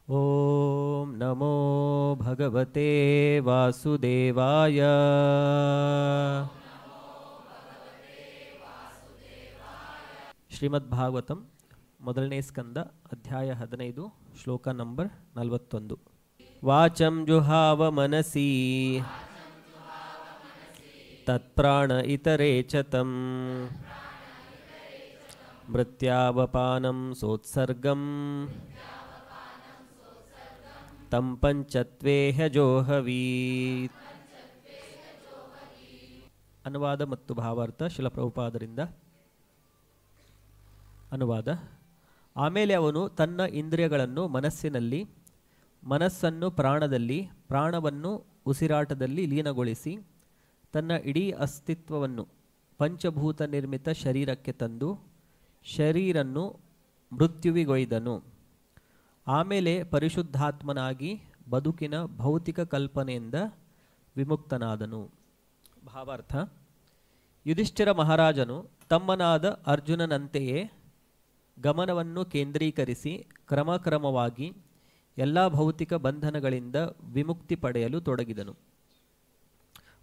ಓಂ ನಮೋ ಭಗವತೆ ವಾಸುದೇವಾಯ. ಶ್ರೀಮದ್ಭಾಗವತಂ ಮೊದಲನೇ ಸ್ಕಂದ ಅಧ್ಯಾಯ 15 ಶ್ಲೋಕ ನಂಬರ್ 41. ವಾಚಂ ಜುಹಾವ ಮನಸಿ ತತ್ಪ್ರಾಣ ಇತರೇ ಚ ತಂ ಮೃತ್ಯಾವಪಾನಂ ಸೋತ್ಸರ್ಗಂ ತಂ ಪಂಚತ್ವೇಹ ಜೋಹವೀತ್. ಅನುವಾದ ಮತ್ತು ಭಾವಾರ್ಥ ಶಿಲ ಪ್ರಭುಪಾದರಿಂದ. ಅನುವಾದ: ಆಮೇಲೆ ಅವನು ತನ್ನ ಇಂದ್ರಿಯಗಳನ್ನು ಮನಸ್ಸಿನಲ್ಲಿ, ಮನಸ್ಸನ್ನು ಪ್ರಾಣದಲ್ಲಿ, ಪ್ರಾಣವನ್ನು ಉಸಿರಾಟದಲ್ಲಿ ಲೀನಗೊಳಿಸಿ ತನ್ನ ಇಡೀ ಅಸ್ತಿತ್ವವನ್ನು ಪಂಚಭೂತ ನಿರ್ಮಿತ ಶರೀರಕ್ಕೆ ತಂದು ಶರೀರನ್ನು ಮೃತ್ಯುವಿಗೊಯ್ದನು. ಆಮೇಲೆ ಪರಿಶುದ್ಧಾತ್ಮನಾಗಿ ಬದುಕಿನ ಭೌತಿಕ ಕಲ್ಪನೆಯಿಂದ ವಿಮುಕ್ತನಾದನು. ಭಾವಾರ್ಥ: ಯುಧಿಷ್ಠಿರ ಮಹಾರಾಜನು ತಮ್ಮನಾದ ಅರ್ಜುನನಂತೆಯೇ ಗಮನವನ್ನು ಕೇಂದ್ರೀಕರಿಸಿ ಕ್ರಮಕ್ರಮವಾಗಿ ಎಲ್ಲ ಭೌತಿಕ ಬಂಧನಗಳಿಂದ ವಿಮುಕ್ತಿ ಪಡೆಯಲು ತೊಡಗಿದನು.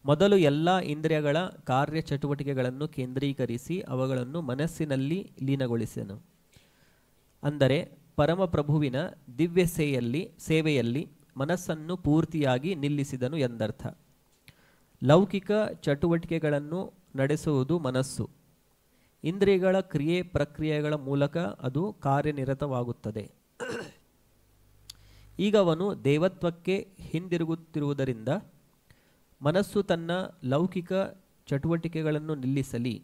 ಮೊದಲು ಎಲ್ಲ ಇಂದ್ರಿಯಗಳ ಕಾರ್ಯಚಟುವಟಿಕೆಗಳನ್ನು ಕೇಂದ್ರೀಕರಿಸಿ ಅವುಗಳನ್ನು ಮನಸ್ಸಿನಲ್ಲಿ ಲೀನಗೊಳಿಸನು. ಅಂದರೆ ಪರಮಪ್ರಭುವಿನ ದಿವ್ಯ ಸೇವೆಯಲ್ಲಿ ಮನಸ್ಸನ್ನು ಪೂರ್ತಿಯಾಗಿ ನಿಲ್ಲಿಸಿದನು ಎಂದರ್ಥ. ಲೌಕಿಕ ಚಟುವಟಿಕೆಗಳನ್ನು ನಡೆಸುವುದು ಮನಸ್ಸು. ಇಂದ್ರಿಯಗಳ ಕ್ರಿಯೆ ಪ್ರಕ್ರಿಯೆಗಳ ಮೂಲಕ ಅದು ಕಾರ್ಯನಿರತವಾಗುತ್ತದೆ. ಈಗ ಅವನು ದೇವತ್ವಕ್ಕೆ ಹಿಂದಿರುಗುತ್ತಿರುವುದರಿಂದ ಮನಸ್ಸು ತನ್ನ ಲೌಕಿಕ ಚಟುವಟಿಕೆಗಳನ್ನು ನಿಲ್ಲಿಸಲಿ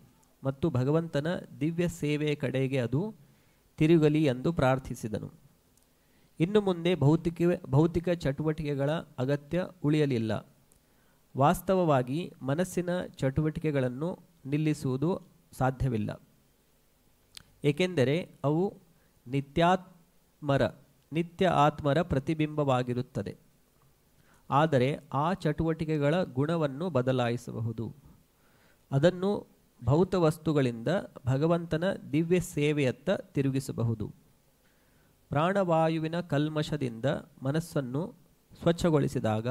ಮತ್ತು ಭಗವಂತನ ದಿವ್ಯ ಸೇವೆಯ ಕಡೆಗೆ ಅದು ತಿರುಗಲಿ ಎಂದು ಪ್ರಾರ್ಥಿಸಿದನು. ಇನ್ನು ಮುಂದೆ ಭೌತಿಕ ಚಟುವಟಿಕೆಗಳ ಅಗತ್ಯ ಉಳಿಯಲಿಲ್ಲ. ವಾಸ್ತವವಾಗಿ ಮನಸ್ಸಿನ ಚಟುವಟಿಕೆಗಳನ್ನು ನಿಲ್ಲಿಸುವುದು ಸಾಧ್ಯವಿಲ್ಲ, ಏಕೆಂದರೆ ಅವು ನಿತ್ಯ ಆತ್ಮರ ಪ್ರತಿಬಿಂಬವಾಗಿರುತ್ತದೆ. ಆದರೆ ಆ ಚಟುವಟಿಕೆಗಳ ಗುಣವನ್ನು ಬದಲಾಯಿಸಬಹುದು. ಅದನ್ನು ಭೌತ ವಸ್ತುಗಳಿಂದ ಭಗವಂತನ ದಿವ್ಯ ಸೇವೆಯತ್ತ ತಿರುಗಿಸಬಹುದು. ಪ್ರಾಣವಾಯುವಿನ ಕಲ್ಮಶದಿಂದ ಮನಸ್ಸನ್ನು ಸ್ವಚ್ಛಗೊಳಿಸಿದಾಗ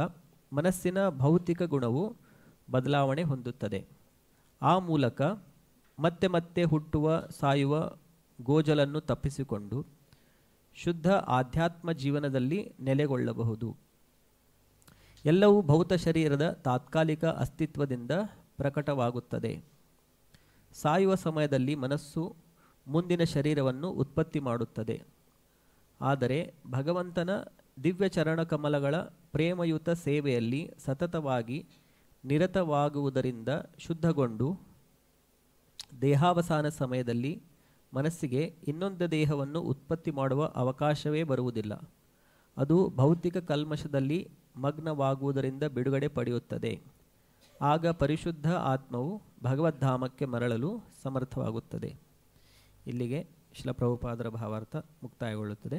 ಮನಸ್ಸಿನ ಭೌತಿಕ ಗುಣವು ಬದಲಾವಣೆ ಹೊಂದುತ್ತದೆ. ಆ ಮೂಲಕ ಮತ್ತೆ ಮತ್ತೆ ಹುಟ್ಟುವ ಸಾಯುವ ಗೋಜಲನ್ನು ತಪ್ಪಿಸಿಕೊಂಡು ಶುದ್ಧ ಆಧ್ಯಾತ್ಮ ಜೀವನದಲ್ಲಿ ನೆಲೆಗೊಳ್ಳಬಹುದು. ಎಲ್ಲವೂ ಭೌತ ಶರೀರದ ತಾತ್ಕಾಲಿಕ ಅಸ್ತಿತ್ವದಿಂದ ಪ್ರಕಟವಾಗುತ್ತದೆ. ಸಾಯುವ ಸಮಯದಲ್ಲಿ ಮನಸ್ಸು ಮುಂದಿನ ಶರೀರವನ್ನು ಉತ್ಪತ್ತಿ ಮಾಡುತ್ತದೆ. ಆದರೆ ಭಗವಂತನ ದಿವ್ಯ ಚರಣಕಮಲಗಳ ಪ್ರೇಮಯುತ ಸೇವೆಯಲ್ಲಿ ಸತತವಾಗಿ ನಿರತವಾಗುವುದರಿಂದ ಶುದ್ಧಗೊಂಡು ದೇಹಾವಸಾನ ಸಮಯದಲ್ಲಿ ಮನಸ್ಸಿಗೆ ಇನ್ನೊಂದು ದೇಹವನ್ನು ಉತ್ಪತ್ತಿ ಮಾಡುವ ಅವಕಾಶವೇ ಬರುವುದಿಲ್ಲ. ಅದು ಭೌತಿಕ ಕಲ್ಮಶದಲ್ಲಿ ಮಗ್ನವಾಗುವುದರಿಂದ ಬಿಡುಗಡೆ ಪಡೆಯುತ್ತದೆ. ಆಗ ಪರಿಶುದ್ಧ ಆತ್ಮವು ಭಗವದ್ಧಾಮಕ್ಕೆ ಮರಳಲು ಸಮರ್ಥವಾಗುತ್ತದೆ. ಇಲ್ಲಿಗೆ ಶಿಲ ಪ್ರಭುಪಾದರ ಭಾವಾರ್ಥ ಮುಕ್ತಾಯಗೊಳ್ಳುತ್ತದೆ.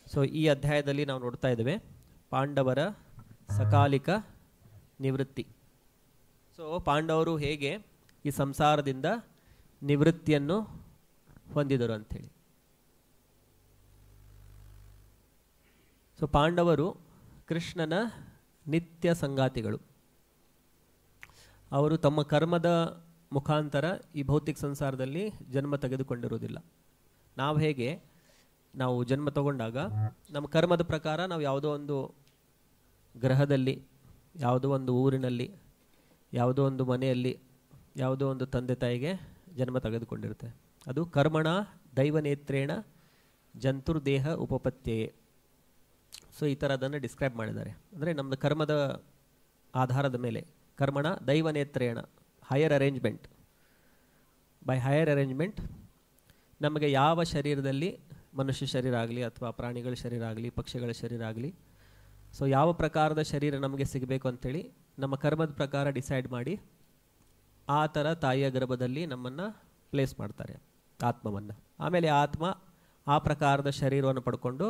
ಸೊ ಈ ಅಧ್ಯಾಯದಲ್ಲಿ ನಾವು ನೋಡ್ತಾ ಇದ್ದೇವೆ ಪಾಂಡವರ ಸಕಾಲಿಕ ನಿವೃತ್ತಿ. ಸೊ ಪಾಂಡವರು ಹೇಗೆ ಈ ಸಂಸಾರದಿಂದ ನಿವೃತ್ತಿಯನ್ನು ಹೊಂದಿದರು ಅಂಥೇಳಿ. ಸೊ ಪಾಂಡವರು ಕೃಷ್ಣನ ನಿತ್ಯ ಸಂಗಾತಿಗಳು. ಅವರು ತಮ್ಮ ಕರ್ಮದ ಮುಖಾಂತರ ಈ ಭೌತಿಕ ಸಂಸಾರದಲ್ಲಿ ಜನ್ಮ ತೆಗೆದುಕೊಂಡಿರುವುದಿಲ್ಲ. ನಾವು ಹೇಗೆ ನಾವು ಜನ್ಮ ತಗೊಂಡಾಗ ನಮ್ಮ ಕರ್ಮದ ಪ್ರಕಾರ ನಾವು ಯಾವುದೋ ಒಂದು ಗ್ರಹದಲ್ಲಿ, ಯಾವುದೋ ಒಂದು ಊರಿನಲ್ಲಿ, ಯಾವುದೋ ಒಂದು ಮನೆಯಲ್ಲಿ, ಯಾವುದೋ ಒಂದು ತಂದೆ ತಾಯಿಗೆ ಜನ್ಮ ತೆಗೆದುಕೊಂಡಿರುತ್ತೆ. ಅದು ಕರ್ಮಣ ದೈವನೇತ್ರೇಣ ಜಂತುರ್ದೇಹ ಉಪಪತ್ಯೆ. ಸೊ ಈ ಥರ ಅದನ್ನು ಡಿಸ್ಕ್ರೈಬ್ ಮಾಡಿದ್ದಾರೆ. ಅಂದರೆ ನಮ್ಮ ಕರ್ಮದ ಆಧಾರದ ಮೇಲೆ ಕರ್ಮಣ ದೈವನೇತ್ರೇಣ, higher arrangement, by higher arrangement ನಮಗೆ ಯಾವ ಶರೀರದಲ್ಲಿ, ಮನುಷ್ಯ ಶರೀರ ಆಗಲಿ ಅಥವಾ ಪ್ರಾಣಿಗಳ ಶರೀರ ಆಗಲಿ, ಪಕ್ಷಿಗಳ ಶರೀರ ಆಗಲಿ, ಸೊ ಯಾವ ಪ್ರಕಾರದ ಶರೀರ ನಮಗೆ ಸಿಗಬೇಕು ಅಂಥೇಳಿ ನಮ್ಮ ಕರ್ಮದ ಪ್ರಕಾರ ಡಿಸೈಡ್ ಮಾಡಿ ಆ ಥರ ತಾಯಿಯ ಗರ್ಭದಲ್ಲಿ ನಮ್ಮನ್ನು ಪ್ಲೇಸ್ ಮಾಡ್ತಾರೆ, ಆತ್ಮವನ್ನು. ಆಮೇಲೆ ಆತ್ಮ ಆ ಪ್ರಕಾರದ ಶರೀರವನ್ನು ಪಡ್ಕೊಂಡು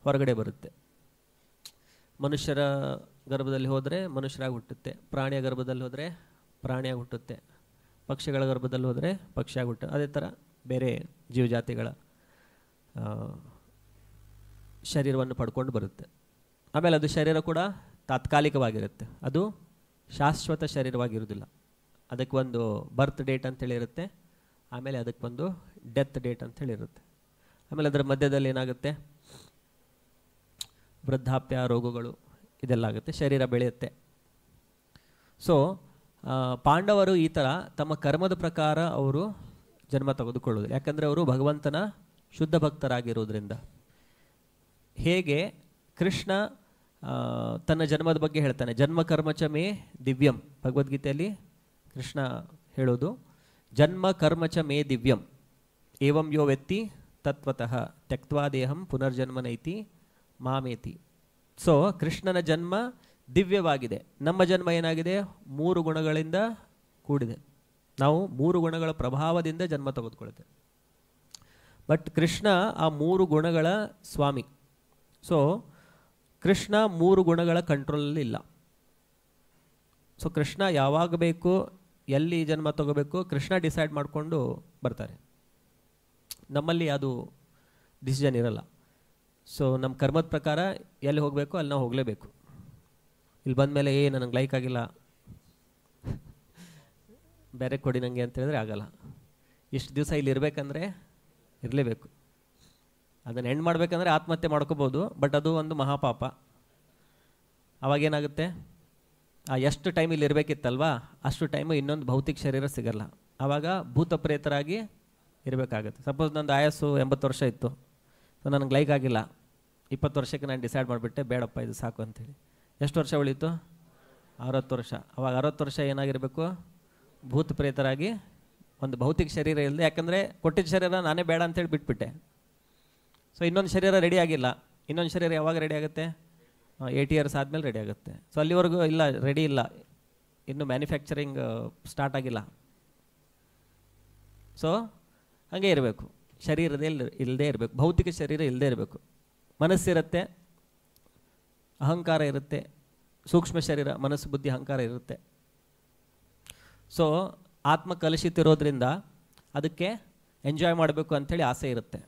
ಹೊರಗಡೆ ಬರುತ್ತೆ. ಮನುಷ್ಯರ ಗರ್ಭದಲ್ಲಿ ಹೋದರೆ ಮನುಷ್ಯರಾಗಿ ಹುಟ್ಟುತ್ತೆ, ಪ್ರಾಣಿಯ ಗರ್ಭದಲ್ಲಿ ಹೋದರೆ ಪ್ರಾಣಿಯಾಗಿ ಹುಟ್ಟುತ್ತೆ, ಪಕ್ಷಿಗಳ ಗರ್ಭದಲ್ಲಿ ಹೋದರೆ ಪಕ್ಷಿಯಾಗಿ ಹುಟ್ಟುತ್ತೆ. ಅದೇ ಥರ ಬೇರೆ ಜೀವಜಾತಿಗಳ ಶರೀರವನ್ನು ಪಡ್ಕೊಂಡು ಬರುತ್ತೆ. ಆಮೇಲೆ ಅದು ಶರೀರ ಕೂಡ ತಾತ್ಕಾಲಿಕವಾಗಿರುತ್ತೆ, ಅದು ಶಾಶ್ವತ ಶರೀರವಾಗಿರೋದಿಲ್ಲ. ಅದಕ್ಕೆ ಒಂದು ಬರ್ತ್ ಡೇಟ್ ಅಂತೇಳಿ ಇರುತ್ತೆ, ಆಮೇಲೆ ಅದಕ್ಕೆ ಒಂದು ಡೆತ್ ಡೇಟ್ ಅಂತೇಳಿ ಇರುತ್ತೆ. ಆಮೇಲೆ ಅದರ ಮಧ್ಯದಲ್ಲಿ ಏನಾಗುತ್ತೆ, ವೃದ್ಧಾಪ್ಯ, ರೋಗಗಳು ಇದೆಲ್ಲ ಆಗುತ್ತೆ, ಶರೀರ ಬೆಳೆಯುತ್ತೆ. ಸೊ ಪಾಂಡವರು ಈ ಥರ ತಮ್ಮ ಕರ್ಮದ ಪ್ರಕಾರ ಅವರು ಜನ್ಮ ತೆಗೆದುಕೊಳ್ಳೋದು, ಯಾಕಂದರೆ ಅವರು ಭಗವಂತನ ಶುದ್ಧ ಭಕ್ತರಾಗಿರೋದ್ರಿಂದ. ಹೇಗೆ ಕೃಷ್ಣ ತನ್ನ ಜನ್ಮದ ಬಗ್ಗೆ ಹೇಳ್ತಾನೆ, ಜನ್ಮ ಕರ್ಮಚ ಮೇ ದಿವ್ಯಂ, ಭಗವದ್ಗೀತೆಯಲ್ಲಿ ಕೃಷ್ಣ ಹೇಳೋದು ಜನ್ಮ ಕರ್ಮಚ ಮೇ ದಿವ್ಯಂ ಏವಂ ಯೋ ವ್ಯಕ್ತಿ ತತ್ವತಃ ತ್ಯಕ್ತ್ವಾ ದೇಹಂ ಪುನರ್ಜನ್ಮನೈತಿ ಮಾಮೇತಿ. ಸೊ ಕೃಷ್ಣನ ಜನ್ಮ ದಿವ್ಯವಾಗಿದೆ, ನಮ್ಮ ಜನ್ಮ ಏನಾಗಿದೆ, 3 ಗುಣಗಳಿಂದ ಕೂಡಿದೆ. ನಾವು 3 ಗುಣಗಳ ಪ್ರಭಾವದಿಂದ ಜನ್ಮ ತೆಗೆದುಕೊಳ್ತೇವೆ. ಬಟ್ ಕೃಷ್ಣ ಆ 3 ಗುಣಗಳ ಸ್ವಾಮಿ. ಸೊ ಕೃಷ್ಣ 3 ಗುಣಗಳ ಕಂಟ್ರೋಲಲ್ಲಿ ಇಲ್ಲ. ಸೊ ಕೃಷ್ಣ ಯಾವಾಗ ಬೇಕು, ಎಲ್ಲಿ ಜನ್ಮ ತಗೋಬೇಕು, ಕೃಷ್ಣ ಡಿಸೈಡ್ ಮಾಡಿಕೊಂಡು ಬರ್ತಾರೆ. ನಮ್ಮಲ್ಲಿ ಅದು ಡಿಸಿಷನ್ ಇರಲ್ಲ. ಸೊ ನಮ್ಮ ಕರ್ಮದ ಪ್ರಕಾರ ಎಲ್ಲಿ ಹೋಗಬೇಕು ಅಲ್ಲಿ ನಾವು ಹೋಗಲೇಬೇಕು. ಇಲ್ಲಿ ಬಂದಮೇಲೆ ನನಗೆ ಲೈಕ್ ಆಗಿಲ್ಲ, ಬೇರೆ ಕೊಡಿ ನನಗೆ ಅಂತ ಹೇಳಿದ್ರೆ ಆಗಲ್ಲ. ಇಷ್ಟು ದಿವಸ ಇಲ್ಲಿ ಇರಬೇಕಂದ್ರೆ ಇರಲೇಬೇಕು. ಅದನ್ನು ಎಂಡ್ ಮಾಡಬೇಕಂದ್ರೆ ಆತ್ಮಹತ್ಯೆ ಮಾಡ್ಕೋಬೋದು, ಬಟ್ ಅದು ಒಂದು ಮಹಾಪಾಪ. ಅವಾಗೇನಾಗುತ್ತೆ, ಎಷ್ಟು ಟೈಮ್ ಇಲ್ಲಿ ಇರಬೇಕಿತ್ತಲ್ವಾ ಅಷ್ಟು ಟೈಮು ಇನ್ನೊಂದು ಭೌತಿಕ ಶರೀರ ಸಿಗಲ್ಲ. ಆವಾಗ ಭೂತ ಪ್ರೇತರಾಗಿ ಇರಬೇಕಾಗುತ್ತೆ. ಸಪೋಸ್ ನಂದು ಆಯಸ್ಸು 80 ವರ್ಷ ಇತ್ತು, ಸೊ ನನಗೆ ಲೈಕ್ ಆಗಿಲ್ಲ, 20 ವರ್ಷಕ್ಕೆ ನಾನು ಡಿಸೈಡ್ ಮಾಡಿಬಿಟ್ಟೆ ಬೇಡಪ್ಪ ಇದು ಸಾಕು ಅಂತೇಳಿ. ಎಷ್ಟು ವರ್ಷ ಉಳೀತು, 60 ವರ್ಷ. ಅವಾಗ 60 ವರ್ಷ ಏನಾಗಿರಬೇಕು, ಭೂತ ಪ್ರೇತರಾಗಿ ಒಂದು ಭೌತಿಕ ಶರೀರ ಇಲ್ಲದೆ, ಯಾಕಂದರೆ ಕೊಟ್ಟಿದ್ದ ಶರೀರ ನಾನೇ ಬೇಡ ಅಂತೇಳಿ ಬಿಟ್ಬಿಟ್ಟೆ. ಸೊ ಇನ್ನೊಂದು ಶರೀರ ರೆಡಿ ಆಗಿಲ್ಲ. ಇನ್ನೊಂದು ಶರೀರ ಯಾವಾಗ ರೆಡಿ ಆಗುತ್ತೆ, 80 ಇಯರ್ಸ್ ಆದಮೇಲೆ ರೆಡಿ ಆಗುತ್ತೆ. ಸೊ ಅಲ್ಲಿವರೆಗೂ ಇಲ್ಲ, ರೆಡಿ ಇಲ್ಲ, ಇನ್ನು ಮ್ಯಾನುಫ್ಯಾಕ್ಚರಿಂಗ್ ಸ್ಟಾರ್ಟ್ ಆಗಿಲ್ಲ. ಸೊ ಹಾಗೆ ಇರಬೇಕು, ಶರೀರದಲ್ಲಿ ಇಲ್ಲದೆ ಇರಬೇಕು, ಭೌತಿಕ ಶರೀರ ಇಲ್ಲದೆ ಇರಬೇಕು. ಮನಸ್ಸಿರುತ್ತೆ, ಅಹಂಕಾರ ಇರುತ್ತೆ, ಸೂಕ್ಷ್ಮ ಶರೀರ, ಮನಸ್ಸು, ಬುದ್ಧಿ, ಅಹಂಕಾರ ಇರುತ್ತೆ. ಸೊ ಆತ್ಮ ಕಲುಷಿತಿರೋದ್ರಿಂದ ಅದಕ್ಕೆ ಎಂಜಾಯ್ ಮಾಡಬೇಕು ಅಂಥೇಳಿ ಆಸೆ ಇರುತ್ತೆ.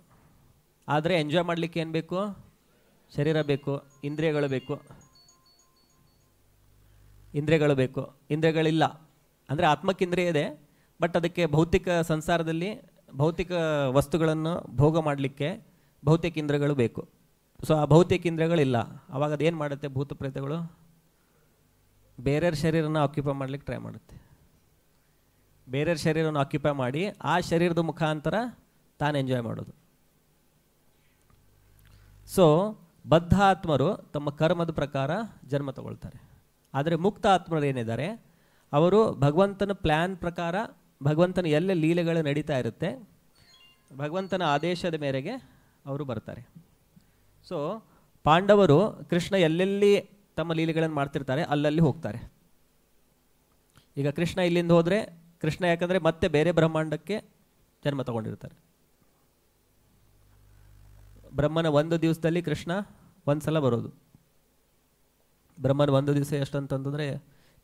ಆದರೆ ಎಂಜಾಯ್ ಮಾಡಲಿಕ್ಕೆ ಏನು ಬೇಕು, ಶರೀರ ಬೇಕು, ಇಂದ್ರಿಯಗಳು ಬೇಕು. ಇಂದ್ರಿಯಗಳಿಲ್ಲ ಅಂದರೆ ಆತ್ಮಕ್ಕೆ ಇಂದ್ರಿಯ ಇದೆ, ಬಟ್ ಅದಕ್ಕೆ ಭೌತಿಕ ಸಂಸಾರದಲ್ಲಿ ಭೌತಿಕ ವಸ್ತುಗಳನ್ನು ಭೋಗ ಮಾಡಲಿಕ್ಕೆ ಭೌತಿಕ ಇಂದ್ರಿಯಗಳು ಬೇಕು. ಸೊ ಆ ಭೌತಿಕ ಇಂದ್ರಿಯಗಳಿಲ್ಲ. ಆವಾಗ ಅದೇನು ಮಾಡುತ್ತೆ, ಭೂತ ಪ್ರೇತಗಳು ಬೇರೆಯವ್ರ ಶರೀರನ ಆಕ್ಯುಪೈ ಮಾಡಲಿಕ್ಕೆ ಟ್ರೈ ಮಾಡುತ್ತೆ. ಬೇರೆಯವ್ರ ಶರೀರನ ಆಕ್ಯುಪೈ ಮಾಡಿ ಆ ಶರೀರದ ಮುಖಾಂತರ ತಾನು ಎಂಜಾಯ್ ಮಾಡೋದು. ಸೊ ಬದ್ಧ ಆತ್ಮರು ತಮ್ಮ ಕರ್ಮದ ಪ್ರಕಾರ ಜನ್ಮ ತಗೊಳ್ತಾರೆ. ಆದರೆ ಮುಕ್ತ ಆತ್ಮರು ಏನಿದ್ದಾರೆ ಅವರು ಭಗವಂತನ ಪ್ಲ್ಯಾನ್ ಪ್ರಕಾರ, ಭಗವಂತನ ಎಲ್ಲ ಲೀಲೆಗಳು ನಡೀತಾ ಇರುತ್ತೆ, ಭಗವಂತನ ಆದೇಶದ ಮೇರೆಗೆ ಅವರು ಬರ್ತಾರೆ. ಸೊ ಪಾಂಡವರು ಕೃಷ್ಣ ಎಲ್ಲೆಲ್ಲಿ ತಮ್ಮ ಲೀಲೆಗಳನ್ನು ಮಾಡ್ತಿರ್ತಾರೆ ಅಲ್ಲಲ್ಲಿ ಹೋಗ್ತಾರೆ. ಈಗ ಕೃಷ್ಣ ಇಲ್ಲಿಂದ ಹೋದರೆ ಕೃಷ್ಣ ಯಾಕಂದರೆ ಮತ್ತೆ ಬೇರೆ ಬ್ರಹ್ಮಾಂಡಕ್ಕೆ ಜನ್ಮ ತಗೊಂಡಿರ್ತಾರೆ. ಬ್ರಹ್ಮನ ಒಂದು ದಿವಸದಲ್ಲಿ ಕೃಷ್ಣ ಒಂದು ಸಲ ಬರೋದು. ಬ್ರಹ್ಮನ ಒಂದು ದಿವಸ ಎಷ್ಟು ಅಂತಂದರೆ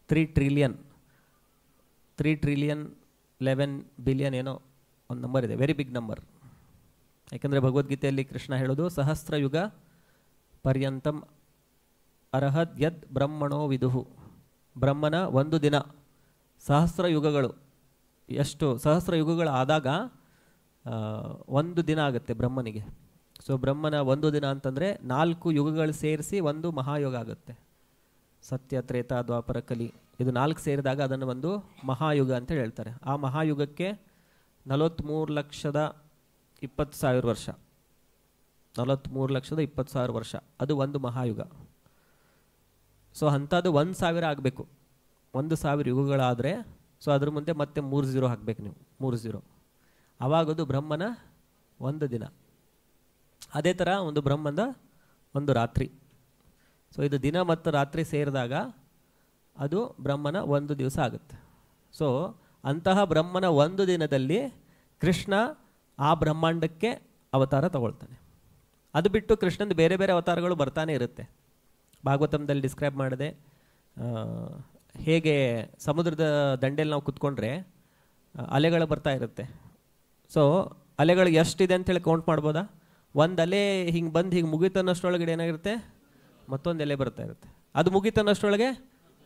3 ಟ್ರಿಲಿಯನ್ 11 ಬಿಲಿಯನ್ ಏನೋ ಒಂದು ನಂಬರ್ ಇದೆ, ವೆರಿ ಬಿಗ್ ನಂಬರ್. ಯಾಕಂದರೆ ಭಗವದ್ಗೀತೆಯಲ್ಲಿ ಕೃಷ್ಣ ಹೇಳೋದು ಸಹಸ್ರಯುಗ ಪರ್ಯಂತಂ ಅರ್ಹದ್ ಯದ್ ಬ್ರಹ್ಮಣೋ ವಿದುಹು. ಬ್ರಹ್ಮನ ಒಂದು ದಿನ ಸಹಸ್ರ ಯುಗಗಳು, ಎಷ್ಟು ಸಹಸ್ರ ಯುಗಗಳು ಆದಾಗ ಒಂದು ದಿನ ಆಗುತ್ತೆ ಬ್ರಹ್ಮನಿಗೆ. ಸೊ ಬ್ರಹ್ಮನ ಒಂದು ದಿನ ಅಂತಂದರೆ 4 ಯುಗಗಳು ಸೇರಿಸಿ ಒಂದು ಮಹಾಯುಗ ಆಗುತ್ತೆ. ಸತ್ಯ, ತ್ರೇತ, ದ್ವಾಪರ, ಕಲಿ, ಇದು 4 ಸೇರಿದಾಗ ಅದನ್ನು ಒಂದು ಮಹಾಯುಗ ಅಂತ ಹೇಳ್ತಾರೆ. ಆ ಮಹಾಯುಗಕ್ಕೆ 43,20,000 ವರ್ಷ, 43,20,000 ವರ್ಷ, ಅದು ಒಂದು ಮಹಾಯುಗ. ಸೊ ಅಂಥದ್ದು 1,000 ಆಗಬೇಕು. 1,000 ಯುಗಗಳಾದರೆ ಸೊ ಅದ್ರ ಮುಂದೆ ಮತ್ತೆ 3 0 ಹಾಕಬೇಕು ನೀವು, 3 0. ಆವಾಗದು ಬ್ರಹ್ಮನ ಒಂದು ದಿನ. ಅದೇ ಥರ ಒಂದು ಬ್ರಹ್ಮನ ಒಂದು ರಾತ್ರಿ. ಸೊ ಇದು ದಿನ ಮತ್ತು ರಾತ್ರಿ ಸೇರಿದಾಗ ಅದು ಬ್ರಹ್ಮನ ಒಂದು ದಿವಸ ಆಗುತ್ತೆ. ಸೊ ಅಂತಹ ಬ್ರಹ್ಮನ ಒಂದು ದಿನದಲ್ಲಿ ಕೃಷ್ಣ ಆ ಬ್ರಹ್ಮಾಂಡಕ್ಕೆ ಅವತಾರ ತಗೊಳ್ತಾನೆ. ಅದು ಬಿಟ್ಟು ಕೃಷ್ಣಂದು ಬೇರೆ ಬೇರೆ ಅವತಾರಗಳು ಬರ್ತಾನೆ ಇರುತ್ತೆ. ಭಾಗವತಂದಲ್ಲಿ ಡಿಸ್ಕ್ರೈಬ್ ಮಾಡಿದೆ, ಹೇಗೆ ಸಮುದ್ರದ ದಂಡೆಯಲ್ಲಿ ನಾವು ಕುತ್ಕೊಂಡ್ರೆ ಅಲೆಗಳು ಬರ್ತಾ ಇರುತ್ತೆ. ಸೊ ಅಲೆಗಳು ಎಷ್ಟಿದೆ ಅಂತೇಳಿ ಕೌಂಟ್ ಮಾಡ್ಬೋದಾ? ಒಂದು ಅಲೆ ಹಿಂಗೆ ಬಂದು ಹಿಂಗೆ ಮುಗಿತನ್ನಷ್ಟರೊಳಗಡೆ ಏನಾಗಿರುತ್ತೆ, ಮತ್ತೊಂದು ಎಲೆ ಬರ್ತಾ ಇರುತ್ತೆ. ಅದು ಮುಗಿತನ್ನಷ್ಟರೊಳಗೆ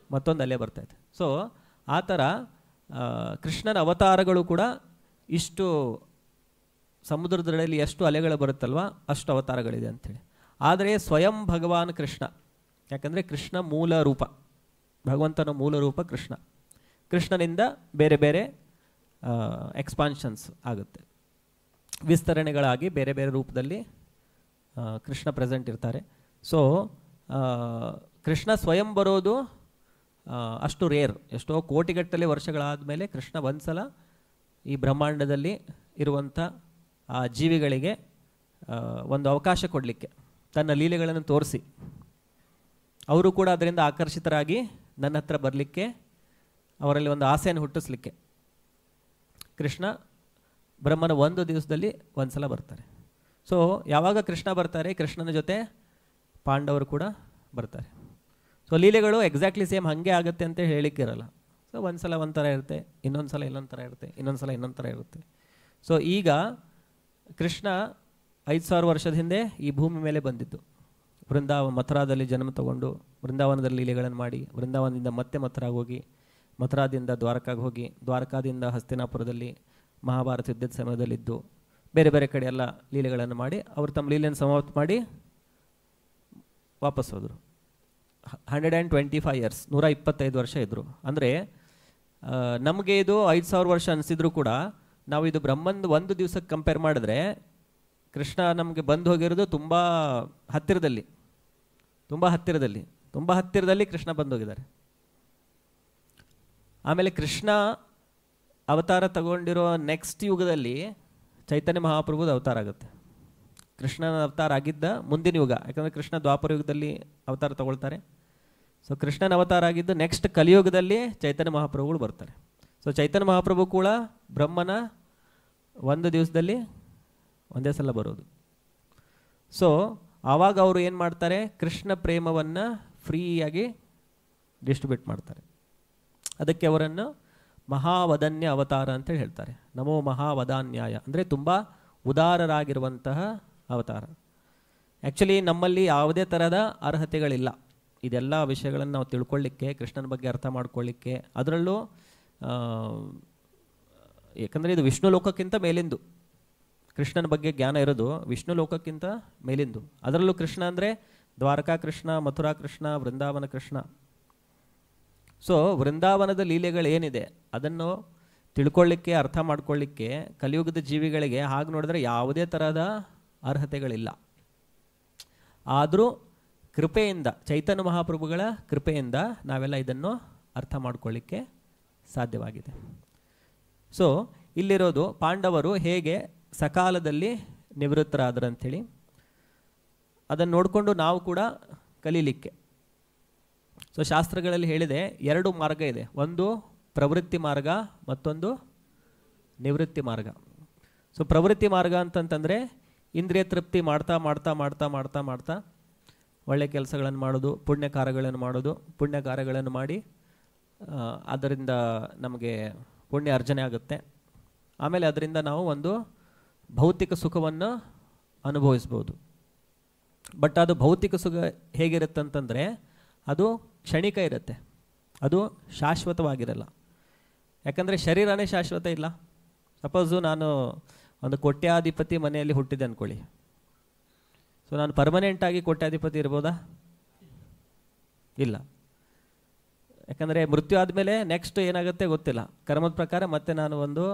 ಮತ್ತೊಂದು ಅಲೆ ಬರ್ತಾಯಿದೆ. ಸೊ ಆ ಥರ ಕೃಷ್ಣನ ಅವತಾರಗಳು ಕೂಡ ಇಷ್ಟು ಸಮುದ್ರದಲ್ಲಿ ಎಷ್ಟು ಅಲೆಗಳು ಬರುತ್ತಲ್ವ ಅಷ್ಟು ಅವತಾರಗಳಿದೆ ಅಂಥೇಳಿ. ಆದರೆ ಸ್ವಯಂ ಭಗವಾನ್ ಕೃಷ್ಣ, ಯಾಕಂದರೆ ಕೃಷ್ಣ ಮೂಲ ರೂಪ, ಭಗವಂತನ ಮೂಲ ರೂಪ ಕೃಷ್ಣ. ಕೃಷ್ಣನಿಂದ ಬೇರೆ ಬೇರೆ ಎಕ್ಸ್ಪಾನ್ಷನ್ಸ್ ಆಗುತ್ತೆ, ವಿಸ್ತರಣೆಗಳಾಗಿ ಬೇರೆ ಬೇರೆ ರೂಪದಲ್ಲಿ ಕೃಷ್ಣ ಪ್ರೆಸೆಂಟ್ ಇರ್ತಾರೆ. ಸೊ ಕೃಷ್ಣ ಸ್ವಯಂ ಬರೋದು ಅಷ್ಟು ರೇರ್. ಎಷ್ಟೋ ಕೋಟಿಗಟ್ಟಲೆ ವರ್ಷಗಳಾದ ಮೇಲೆ ಕೃಷ್ಣ ಒಂದು ಸಲ ಈ ಬ್ರಹ್ಮಾಂಡದಲ್ಲಿ ಇರುವಂಥ ಆ ಜೀವಿಗಳಿಗೆ ಒಂದು ಅವಕಾಶ ಕೊಡಲಿಕ್ಕೆ, ತನ್ನ ಲೀಲೆಗಳನ್ನು ತೋರಿಸಿ ಅವರು ಕೂಡ ಅದರಿಂದ ಆಕರ್ಷಿತರಾಗಿ ನನ್ನ ಹತ್ರ ಬರಲಿಕ್ಕೆ, ಅವರಲ್ಲಿ ಒಂದು ಆಸೆಯನ್ನು ಹುಟ್ಟಿಸ್ಲಿಕ್ಕೆ ಕೃಷ್ಣ ಬ್ರಹ್ಮನ ಒಂದು ದಿವಸದಲ್ಲಿ ಒಂದು ಸಲ ಬರ್ತಾರೆ. ಸೊ ಯಾವಾಗ ಕೃಷ್ಣ ಬರ್ತಾರೆ, ಕೃಷ್ಣನ ಜೊತೆ ಪಾಂಡವರು ಕೂಡ ಬರ್ತಾರೆ. ಸೊ ಲೀಲೆಗಳು ಎಕ್ಸಾಕ್ಟ್ಲಿ ಸೇಮ್ ಹಾಗೆ ಆಗುತ್ತೆ ಅಂತ ಹೇಳಿಕ್ಕಿರಲ್ಲ. ಸೊ ಒಂದು ಸಲ ಒಂಥರ ಇರುತ್ತೆ, ಇನ್ನೊಂದು ಸಲ ಇನ್ನೊಂದು ಥರ ಇರುತ್ತೆ, ಇನ್ನೊಂದು ಸಲ ಇನ್ನೊಂದು ಥರ ಇರುತ್ತೆ. ಸೊ ಈಗ ಕೃಷ್ಣ 5000 ವರ್ಷದ ಹಿಂದೆ ಈ ಭೂಮಿ ಮೇಲೆ ಬಂದಿದ್ದು, ಮಥುರಾದಲ್ಲಿ ಜನ್ಮ ತಗೊಂಡು ವೃಂದಾವನದಲ್ಲಿ ಲೀಲೆಗಳನ್ನು ಮಾಡಿ, ವೃಂದಾವನದಿಂದ ಮತ್ತೆ ಮಥುರಾಗೆ ಹೋಗಿ, ಮಥುರಾದಿಂದ ದ್ವಾರಕಾಗೆ ಹೋಗಿ, ದ್ವಾರಕಾದಿಂದ ಹಸ್ತಿನಾಪುರದಲ್ಲಿ ಮಹಾಭಾರತ ಯುದ್ಧದ ಸಮಯದಲ್ಲಿದ್ದು ಬೇರೆ ಬೇರೆ ಕಡೆ ಎಲ್ಲ ಲೀಲೆಗಳನ್ನು ಮಾಡಿ ಅವರು ತಮ್ಮ ಲೀಲೆಯನ್ನು ಸಮಾಪ್ತ ಮಾಡಿ ವಾಪಸ್ ಹೋದರು. 125 ಇಯರ್ಸ್, 125 ವರ್ಷ ಇದ್ದರು. ಅಂದರೆ ನಮಗೆ ಇದು 5000 ವರ್ಷ ಅನಿಸಿದ್ರು ಕೂಡ ನಾವು ಇದು ಬ್ರಹ್ಮಂದು ಒಂದು ದಿವಸಕ್ಕೆ ಕಂಪೇರ್ ಮಾಡಿದ್ರೆ ಕೃಷ್ಣ ನಮಗೆ ಬಂದು ಹೋಗಿರೋದು ತುಂಬ ಹತ್ತಿರದಲ್ಲಿ, ತುಂಬ ಹತ್ತಿರದಲ್ಲಿ, ತುಂಬ ಹತ್ತಿರದಲ್ಲಿ ಕೃಷ್ಣ ಬಂದು ಹೋಗಿದ್ದಾರೆ. ಆಮೇಲೆ ಕೃಷ್ಣ ಅವತಾರ ತಗೊಂಡಿರೋ ನೆಕ್ಸ್ಟ್ ಯುಗದಲ್ಲಿ ಚೈತನ್ಯ ಮಹಾಪ್ರಭುದ ಅವತಾರ ಆಗುತ್ತೆ. ಕೃಷ್ಣನ ಅವತಾರ ಆಗಿದ್ದ ಮುಂದಿನ ಯುಗ, ಯಾಕಂದರೆ ಕೃಷ್ಣ ದ್ವಾಪರ ಯುಗದಲ್ಲಿ ಅವತಾರ ತಗೊಳ್ತಾರೆ. ಸೊ ಕೃಷ್ಣನ ಅವತಾರ ಆಗಿದ್ದು ನೆಕ್ಸ್ಟ್ ಕಲಿಯುಗದಲ್ಲಿ ಚೈತನ್ಯ ಮಹಾಪ್ರಭುಗಳು ಬರ್ತಾರೆ. ಸೊ ಚೈತನ್ಯ ಮಹಾಪ್ರಭು ಕೂಡ ಬ್ರಹ್ಮನ ಒಂದು ದಿವಸದಲ್ಲಿ ಒಂದೇ ಸಲ ಬರೋದು. ಸೊ ಆವಾಗ ಅವರು ಏನು ಮಾಡ್ತಾರೆ, ಕೃಷ್ಣ ಪ್ರೇಮವನ್ನು ಫ್ರೀಯಾಗಿ ಡಿಸ್ಟ್ರಿಬ್ಯೂಟ್ ಮಾಡ್ತಾರೆ. ಅದಕ್ಕೆ ಅವರನ್ನು ಮಹಾವದನ್ಯ ಅವತಾರ ಅಂತೇಳಿ ಹೇಳ್ತಾರೆ. ನಮೋ ಮಹಾವದಾನ್ಯಾಯ ಅಂದರೆ ತುಂಬ ಉದಾರರಾಗಿರುವಂತಹ ಅವತಾರ. ಆ್ಯಕ್ಚುಲಿ ನಮ್ಮಲ್ಲಿ ಯಾವುದೇ ಥರದ ಅರ್ಹತೆಗಳಿಲ್ಲ ಇದೆಲ್ಲ ವಿಷಯಗಳನ್ನು ನಾವು ತಿಳ್ಕೊಳ್ಳಿಕ್ಕೆ, ಕೃಷ್ಣನ ಬಗ್ಗೆ ಅರ್ಥ ಮಾಡ್ಕೊಳ್ಳಿಕ್ಕೆ. ಅದರಲ್ಲೂ ಯಾಕಂದರೆ ಇದು ವಿಷ್ಣು ಲೋಕಕ್ಕಿಂತ ಮೇಲಿಂದು, ಕೃಷ್ಣನ ಬಗ್ಗೆ ಜ್ಞಾನ ಇರೋದು ವಿಷ್ಣು ಲೋಕಕ್ಕಿಂತ ಮೇಲಿಂದು. ಅದರಲ್ಲೂ ಕೃಷ್ಣ ಅಂದರೆ ದ್ವಾರಕಾ ಕೃಷ್ಣ, ಮಥುರಾ ಕೃಷ್ಣ, ವೃಂದಾವನ ಕೃಷ್ಣ. ಸೊ ವೃಂದಾವನದ ಲೀಲೆಗಳೇನಿದೆ ಅದನ್ನು ತಿಳ್ಕೊಳ್ಳಿಕ್ಕೆ, ಅರ್ಥ ಮಾಡ್ಕೊಳ್ಳಿಕ್ಕೆ ಕಲಿಯುಗದ ಜೀವಿಗಳಿಗೆ ಹಾಗೆ ನೋಡಿದ್ರೆ ಯಾವುದೇ ಥರದ ಅರ್ಹತೆಗಳಿಲ್ಲ. ಆದರೂ ಕೃಪೆಯಿಂದ, ಚೈತನ್ಯ ಮಹಾಪ್ರಭುಗಳ ಕೃಪೆಯಿಂದ ನಾವೆಲ್ಲ ಇದನ್ನು ಅರ್ಥ ಮಾಡ್ಕೊಳ್ಳಿಕ್ಕೆ ಸಾಧ್ಯವಾಗಿದೆ. ಸೊ ಇಲ್ಲಿರೋದು ಪಾಂಡವರು ಹೇಗೆ ಸಕಾಲದಲ್ಲಿ ನಿವೃತ್ತರಾದರು ಅಂಥೇಳಿ ಅದನ್ನು ನೋಡಿಕೊಂಡು ನಾವು ಕೂಡ ಕಲೀಲಿಕ್ಕೆ. ಸೊ ಶಾಸ್ತ್ರಗಳಲ್ಲಿ ಹೇಳಿದೆ 2 ಮಾರ್ಗ ಇದೆ, ಒಂದು ಪ್ರವೃತ್ತಿ ಮಾರ್ಗ, ಮತ್ತೊಂದು ನಿವೃತ್ತಿ ಮಾರ್ಗ. ಸೊ ಪ್ರವೃತ್ತಿ ಮಾರ್ಗ ಅಂತಂತಂದರೆ ಇಂದ್ರಿಯ ತೃಪ್ತಿ ಮಾಡ್ತಾ ಮಾಡ್ತಾ ಮಾಡ್ತಾ ಮಾಡ್ತಾ ಮಾಡ್ತಾ ಒಳ್ಳೆಯ ಕೆಲಸಗಳನ್ನು ಮಾಡೋದು, ಪುಣ್ಯ ಕಾರ್ಯಗಳನ್ನು ಮಾಡೋದು, ಪುಣ್ಯ ಕಾರ್ಯಗಳನ್ನು ಮಾಡಿ ಅದರಿಂದ ನಮಗೆ ಪುಣ್ಯ ಅರ್ಜನೆ ಆಗುತ್ತೆ. ಆಮೇಲೆ ಅದರಿಂದ ನಾವು ಒಂದು ಭೌತಿಕ ಸುಖವನ್ನು ಅನುಭವಿಸ್ಬೋದು. ಬಟ್ ಅದು ಭೌತಿಕ ಸುಖ ಹೇಗಿರುತ್ತಂತಂದರೆ ಅದು ಕ್ಷಣಿಕ ಇರುತ್ತೆ, ಅದು ಶಾಶ್ವತವಾಗಿರಲ್ಲ. ಯಾಕಂದರೆ ಶರೀರನೇ ಶಾಶ್ವತ ಇಲ್ಲ. ಸಪೋಸು ನಾನು ಒಂದು ಕೋಟ್ಯಾಧಿಪತಿ ಮನೆಯಲ್ಲಿ ಹುಟ್ಟಿದೆ ಅಂದ್ಕೊಳ್ಳಿ. ಸೊ ನಾನು ಪರ್ಮನೆಂಟಾಗಿ ಕೋಟ್ಯಾಧಿಪತಿ ಇರ್ಬೋದಾ? ಇಲ್ಲ. ಯಾಕಂದರೆ ಮೃತ್ಯು ಆದಮೇಲೆ ನೆಕ್ಸ್ಟ್ ಏನಾಗುತ್ತೆ ಗೊತ್ತಿಲ್ಲ. ಕರ್ಮದ ಪ್ರಕಾರ ಮತ್ತೆ ನಾನು ಒಂದು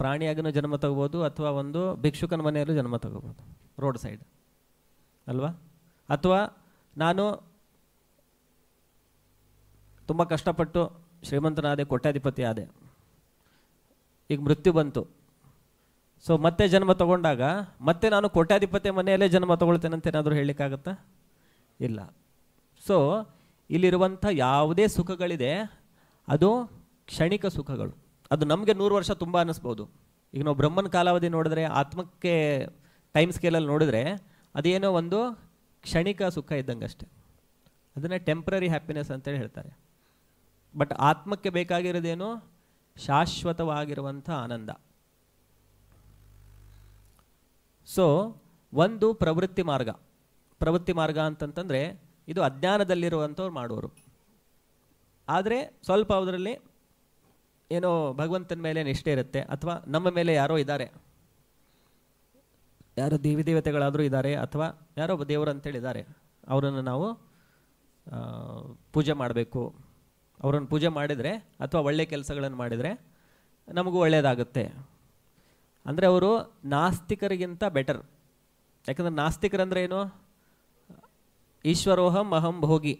ಪ್ರಾಣಿಯಾಗೂ ಜನ್ಮ ತಗೋಬೋದು, ಅಥವಾ ಒಂದು ಭಿಕ್ಷುಕನ ಮನೆಯಲ್ಲೂ ಜನ್ಮ ತಗೋಬೋದು, ರೋಡ್ ಸೈಡ್ ಅಲ್ವಾ. ಅಥವಾ ನಾನು ತುಂಬ ಕಷ್ಟಪಟ್ಟು ಶ್ರೀಮಂತನಾದೆ, ಕೋಟ್ಯಾಧಿಪತಿ ಆದೆ, ಈಗ ಮೃತ್ಯು ಬಂತು. ಸೊ ಮತ್ತೆ ಜನ್ಮ ತಗೊಂಡಾಗ ಮತ್ತೆ ನಾನು ಕೋಟ್ಯಾಧಿಪತಿ ಮನೆಯಲ್ಲೇ ಜನ್ಮ ತಗೊಳ್ತೇನೆ ಅಂತ ಏನಾದರೂ ಹೇಳಲಿಕ್ಕಾಗತ್ತಾ? ಇಲ್ಲ. ಸೊ ಇಲ್ಲಿರುವಂಥ ಯಾವುದೇ ಸುಖಗಳಿದೆ ಅದು ಕ್ಷಣಿಕ ಸುಖಗಳು. ಅದು ನಮಗೆ 100 ವರ್ಷ ತುಂಬ ಅನ್ನಿಸ್ಬೋದು. ಈಗ ನಾವು ಬ್ರಹ್ಮನ ಕಾಲಾವಧಿ ನೋಡಿದ್ರೆ, ಆತ್ಮಕ್ಕೆ ಟೈಮ್ ಸ್ಕೇಲಲ್ಲಿ ನೋಡಿದ್ರೆ ಅದೇನೋ ಒಂದು ಕ್ಷಣಿಕ ಸುಖ ಇದ್ದಂಗೆ ಅಷ್ಟೆ. ಅದನ್ನೇ ಟೆಂಪ್ರರಿ ಹ್ಯಾಪಿನೆಸ್ ಅಂತೇಳಿ ಹೇಳ್ತಾರೆ. ಬಟ್ ಆತ್ಮಕ್ಕೆ ಬೇಕಾಗಿರೋದೇನು? ಶಾಶ್ವತವಾಗಿರುವಂಥ ಆನಂದ. ಸೊ ಒಂದು ಪ್ರವೃತ್ತಿ ಮಾರ್ಗ. ಪ್ರವೃತ್ತಿ ಮಾರ್ಗ ಅಂತಂತಂದರೆ ಇದು ಅಜ್ಞಾನದಲ್ಲಿರುವಂಥವ್ರು ಮಾಡೋರು. ಆದರೆ ಸ್ವಲ್ಪ ಅದರಲ್ಲಿ ಏನೋ ಭಗವಂತನ ಮೇಲೆ ನಿಷ್ಠೆ ಇರುತ್ತೆ, ಅಥವಾ ನಮ್ಮ ಮೇಲೆ ಯಾರೋ ಇದ್ದಾರೆ, ಯಾರೋ ದೇವಿ ದೇವತೆಗಳಾದರೂ ಇದ್ದಾರೆ, ಅಥವಾ ಯಾರೋ ದೇವರು ಅಂತೇಳಿದ್ದಾರೆ, ಅವರನ್ನು ನಾವು ಪೂಜೆ ಮಾಡಬೇಕು. ಅವರನ್ನು ಪೂಜೆ ಮಾಡಿದರೆ ಅಥವಾ ಒಳ್ಳೆಯ ಕೆಲಸಗಳನ್ನು ಮಾಡಿದರೆ ನಮಗೂ ಒಳ್ಳೆಯದಾಗುತ್ತೆ. ಅಂದರೆ ಅವರು ನಾಸ್ತಿಕರಿಗಿಂತ ಬೆಟರ್. ಯಾಕಂದರೆ ನಾಸ್ತಿಕರಂದರೆ ಏನು? ಈಶ್ವರೋಹಂ ಅಹಂ ಭೋಗಿ,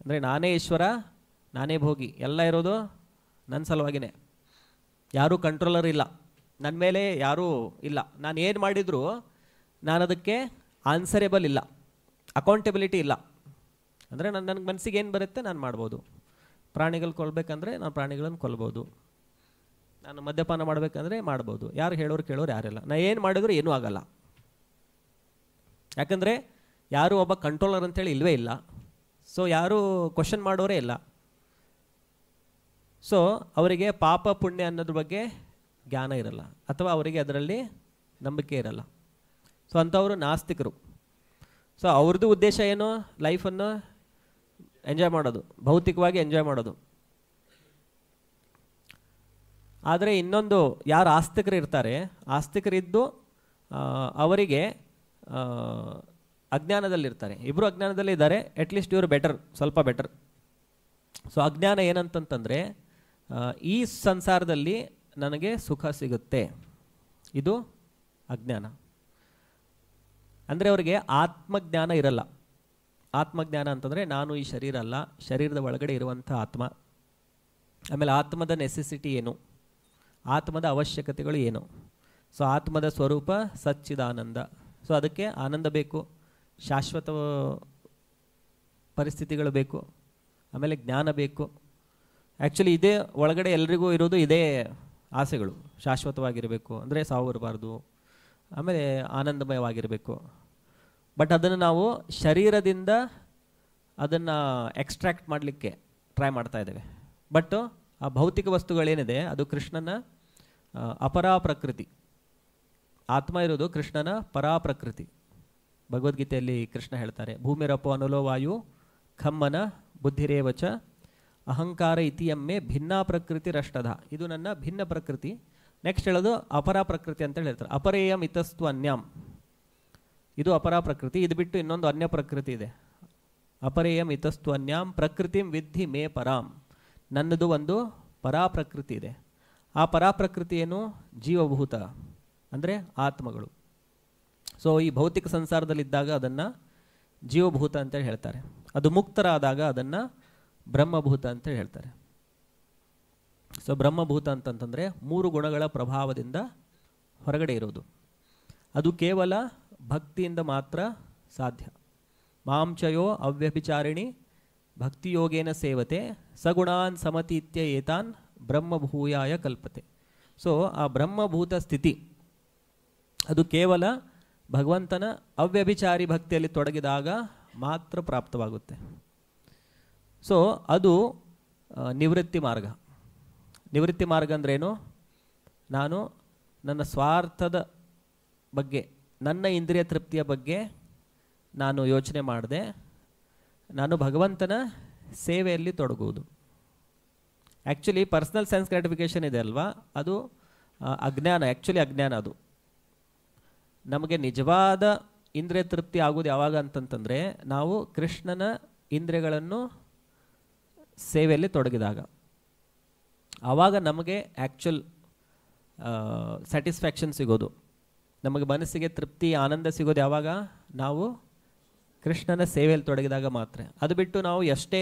ಅಂದರೆ ನಾನೇ ಈಶ್ವರ ನಾನೇ ಭೋಗಿ, ಎಲ್ಲ ಇರೋದು ನನ್ನ ಸಲುವಾಗಿನೇ, ಯಾರೂ ಕಂಟ್ರೋಲರ್ ಇಲ್ಲ, ನನ್ನ ಮೇಲೆ ಯಾರೂ ಇಲ್ಲ, ನಾನು ಏನು ಮಾಡಿದರೂ ನಾನು ಅದಕ್ಕೆ ಆನ್ಸರೇಬಲ್ ಇಲ್ಲ, ಅಕೌಂಟೆಬಿಲಿಟಿ ಇಲ್ಲ. ಅಂದರೆ ನನಗೆ ಮನಸ್ಸಿಗೆ ಏನು ಬರುತ್ತೆ ನಾನು ಮಾಡ್ಬೋದು. ಪ್ರಾಣಿಗಳು ಕೊಲ್ಲಬೇಕಂದ್ರೆ ನಾನು ಪ್ರಾಣಿಗಳನ್ನು ಕೊಲ್ಬೋದು, ನಾನು ಮದ್ಯಪಾನ ಮಾಡಬೇಕಂದ್ರೆ ಮಾಡ್ಬೋದು, ಯಾರು ಹೇಳೋರು ಕೇಳೋರು ಯಾರಿಲ್ಲ, ನಾನು ಏನು ಮಾಡಿದ್ರು ಏನೂ ಆಗಲ್ಲ. ಯಾಕಂದರೆ ಯಾರೂ ಒಬ್ಬ ಕಂಟ್ರೋಲರ್ ಅಂತೇಳಿ ಇಲ್ಲವೇ ಇಲ್ಲ. ಸೊ ಯಾರೂ ಕ್ವಶನ್ ಮಾಡೋರೇ ಇಲ್ಲ. ಸೊ ಅವರಿಗೆ ಪಾಪ ಪುಣ್ಯ ಅನ್ನೋದ್ರ ಬಗ್ಗೆ ಜ್ಞಾನ ಇರಲ್ಲ, ಅಥವಾ ಅವರಿಗೆ ಅದರಲ್ಲಿ ನಂಬಿಕೆ ಇರಲ್ಲ. ಸೊ ಅಂಥವರು ನಾಸ್ತಿಕರು. ಸೊ ಅವ್ರದ್ದು ಉದ್ದೇಶ ಏನು? ಲೈಫನ್ನು ಎಂಜಾಯ್ ಮಾಡೋದು, ಭೌತಿಕವಾಗಿ ಎಂಜಾಯ್ ಮಾಡೋದು. ಆದರೆ ಇನ್ನೊಂದು, ಯಾರು ಆಸ್ತಿಕರು ಇರ್ತಾರೆ, ಆಸ್ತಿಕರಿದ್ದು ಅವರಿಗೆ ಅಜ್ಞಾನದಲ್ಲಿರ್ತಾರೆ. ಇಬ್ಬರು ಅಜ್ಞಾನದಲ್ಲಿ ಇದ್ದಾರೆ, ಅಟ್ಲೀಸ್ಟ್ ಇವರು ಬೆಟರ್, ಸ್ವಲ್ಪ ಬೆಟರ್. ಸೊ ಅಜ್ಞಾನ ಏನಂತಂತಂದರೆ ಈ ಸಂಸಾರದಲ್ಲಿ ನನಗೆ ಸುಖ ಸಿಗುತ್ತೆ, ಇದು ಅಜ್ಞಾನ. ಅಂದರೆ ಅವರಿಗೆ ಆತ್ಮಜ್ಞಾನ ಇರಲ್ಲ. ಆತ್ಮಜ್ಞಾನ ಅಂತಂದರೆ ನಾನು ಈ ಶರೀರ ಅಲ್ಲ, ಶರೀರದ ಒಳಗಡೆ ಇರುವಂಥ ಆತ್ಮ. ಆಮೇಲೆ ಆತ್ಮದ ನೆಸೆಸಿಟಿ ಏನು, ಆತ್ಮದ ಅವಶ್ಯಕತೆಗಳು ಏನು. ಸೊ ಆತ್ಮದ ಸ್ವರೂಪ ಸಚ್ಚಿದಾನಂದ. ಸೊ ಅದಕ್ಕೆ ಆನಂದ ಬೇಕು, ಶಾಶ್ವತ ಪರಿಸ್ಥಿತಿಗಳು ಬೇಕು, ಆಮೇಲೆ ಜ್ಞಾನ ಬೇಕು. ಆ್ಯಕ್ಚುಲಿ ಇದೇ ಒಳಗಡೆ ಎಲ್ರಿಗೂ ಇರೋದು ಇದೇ ಆಸೆಗಳು. ಶಾಶ್ವತವಾಗಿರಬೇಕು ಅಂದರೆ ಸಾವು ಇರಬಾರ್ದು, ಆಮೇಲೆ ಆನಂದಮಯವಾಗಿರಬೇಕು. ಬಟ್ ಅದನ್ನು ನಾವು ಶರೀರದಿಂದ ಅದನ್ನು ಎಕ್ಸ್ಟ್ರಾಕ್ಟ್ ಮಾಡಲಿಕ್ಕೆ ಟ್ರೈ ಮಾಡ್ತಾ ಇದ್ದೇವೆ. ಬಟ್ ಆ ಭೌತಿಕ ವಸ್ತುಗಳೇನಿದೆ ಅದು ಕೃಷ್ಣನ ಅಪರಾ ಪ್ರಕೃತಿ. ಆತ್ಮ ಇರೋದು ಕೃಷ್ಣನ ಪರಾ ಪ್ರಕೃತಿ. ಭಗವದ್ಗೀತೆಯಲ್ಲಿ ಕೃಷ್ಣ ಹೇಳ್ತಾರೆ, ಭೂಮಿರಪೋ ಅನುಲೋ ವಾಯು ಖಮ್ಮನ ಬುದ್ಧಿರೇವಚ ಅಹಂಕಾರ ಇತಿಯಮ್ಮೆ ಭಿನ್ನ ಪ್ರಕೃತಿ ರಷ್ಟಧ. ಇದು ನನ್ನ ಭಿನ್ನ ಪ್ರಕೃತಿ. ನೆಕ್ಸ್ಟ್ ಹೇಳೋದು ಅಪರಾ ಪ್ರಕೃತಿ ಅಂತೇಳಿ ಹೇಳ್ತಾರೆ. ಅಪರೇಯಂ ಇತಸ್ತು ಅನ್ಯಾಂ, ಇದು ಅಪರಾ ಪ್ರಕೃತಿ. ಇದು ಬಿಟ್ಟು ಇನ್ನೊಂದು ಅನ್ಯ ಪ್ರಕೃತಿ ಇದೆ. ಅಪರೇಯಂ ಇತಸ್ತು ಅನ್ಯಾಂ ಪ್ರಕೃತಿಂ ವಿದ್ಧಿ ಮೇ ಪರಾಂ. ನನ್ನದು ಒಂದು ಪರಾ ಪ್ರಕೃತಿ ಇದೆ. ಆ ಪರಾ ಪ್ರಕೃತಿ ಏನು? ಜೀವಭೂತ, ಅಂದರೆ ಆತ್ಮಗಳು. ಸೊ ಈ ಭೌತಿಕ ಸಂಸಾರದಲ್ಲಿದ್ದಾಗ ಅದನ್ನು ಜೀವಭೂತ ಅಂತೇಳಿ ಹೇಳ್ತಾರೆ. ಅದು ಮುಕ್ತರಾದಾಗ ಅದನ್ನು ಬ್ರಹ್ಮಭೂತ ಅಂತೇಳಿ ಹೇಳ್ತಾರೆ. ಸೊ ಬ್ರಹ್ಮಭೂತ ಅಂತಂತಂದರೆ 3 ಗುಣಗಳ ಪ್ರಭಾವದಿಂದ ಹೊರಗಡೆ ಇರೋದು. ಅದು ಕೇವಲ ಭಕ್ತಿಯಿಂದ ಮಾತ್ರ ಸಾಧ್ಯ. ಮಾಂಚಯೋ ಅವ್ಯಭಿಚಾರಿಣಿ ಭಕ್ತಿಯೋಗೇನ ಸೇವತೆ ಸಗುಣಾನ್ ಸಮತೀತ್ಯ ಏತಾನ್ ಬ್ರಹ್ಮಭೂಯಾಯ ಕಲ್ಪತೆ. ಸೊ ಆ ಬ್ರಹ್ಮಭೂತ ಸ್ಥಿತಿ ಅದು ಕೇವಲ ಭಗವಂತನ ಅವ್ಯಭಿಚಾರಿ ಭಕ್ತಿಯಲ್ಲಿ ತೊಡಗಿದಾಗ ಮಾತ್ರ ಪ್ರಾಪ್ತವಾಗುತ್ತೆ. ಸೊ ಅದು ನಿವೃತ್ತಿ ಮಾರ್ಗ. ನಿವೃತ್ತಿ ಮಾರ್ಗ ಅಂದ್ರೇನು? ನಾನು ನನ್ನ ಸ್ವಾರ್ಥದ ಬಗ್ಗೆ, ನನ್ನ ಇಂದ್ರಿಯ ತೃಪ್ತಿಯ ಬಗ್ಗೆ ನಾನು ಯೋಚನೆ ಮಾಡದೆ ನಾನು ಭಗವಂತನ ಸೇವೆಯಲ್ಲಿ ತೊಡಗುವುದು. ಆ್ಯಕ್ಚುಲಿ ಪರ್ಸ್ನಲ್ ಸೆನ್ಸ್ ಗ್ರಾಟಿಫಿಕೇಷನ್ ಇದೆ ಅಲ್ವಾ, ಅದು ಅಜ್ಞಾನ. ಆ್ಯಕ್ಚುಲಿ ಅಜ್ಞಾನ. ಅದು ನಮಗೆ ನಿಜವಾದ ಇಂದ್ರಿಯ ತೃಪ್ತಿ ಆಗೋದು ಯಾವಾಗ ಅಂತಂತಂದರೆ ನಾವು ಕೃಷ್ಣನ ಇಂದ್ರಿಯಗಳನ್ನು ಸೇವೆಯಲ್ಲಿ ತೊಡಗಿದಾಗ. ಆವಾಗ ನಮಗೆ ಆ್ಯಕ್ಚುಲ್ ಸ್ಯಾಟಿಸ್ಫ್ಯಾಕ್ಷನ್ ಸಿಗೋದು, ನಮಗೆ ಮನಸ್ಸಿಗೆ ತೃಪ್ತಿ ಆನಂದ ಸಿಗೋದು ಯಾವಾಗ? ನಾವು ಕೃಷ್ಣನ ಸೇವೆಯಲ್ಲಿ ತೊಡಗಿದಾಗ ಮಾತ್ರ. ಅದು ಬಿಟ್ಟು ನಾವು ಎಷ್ಟೇ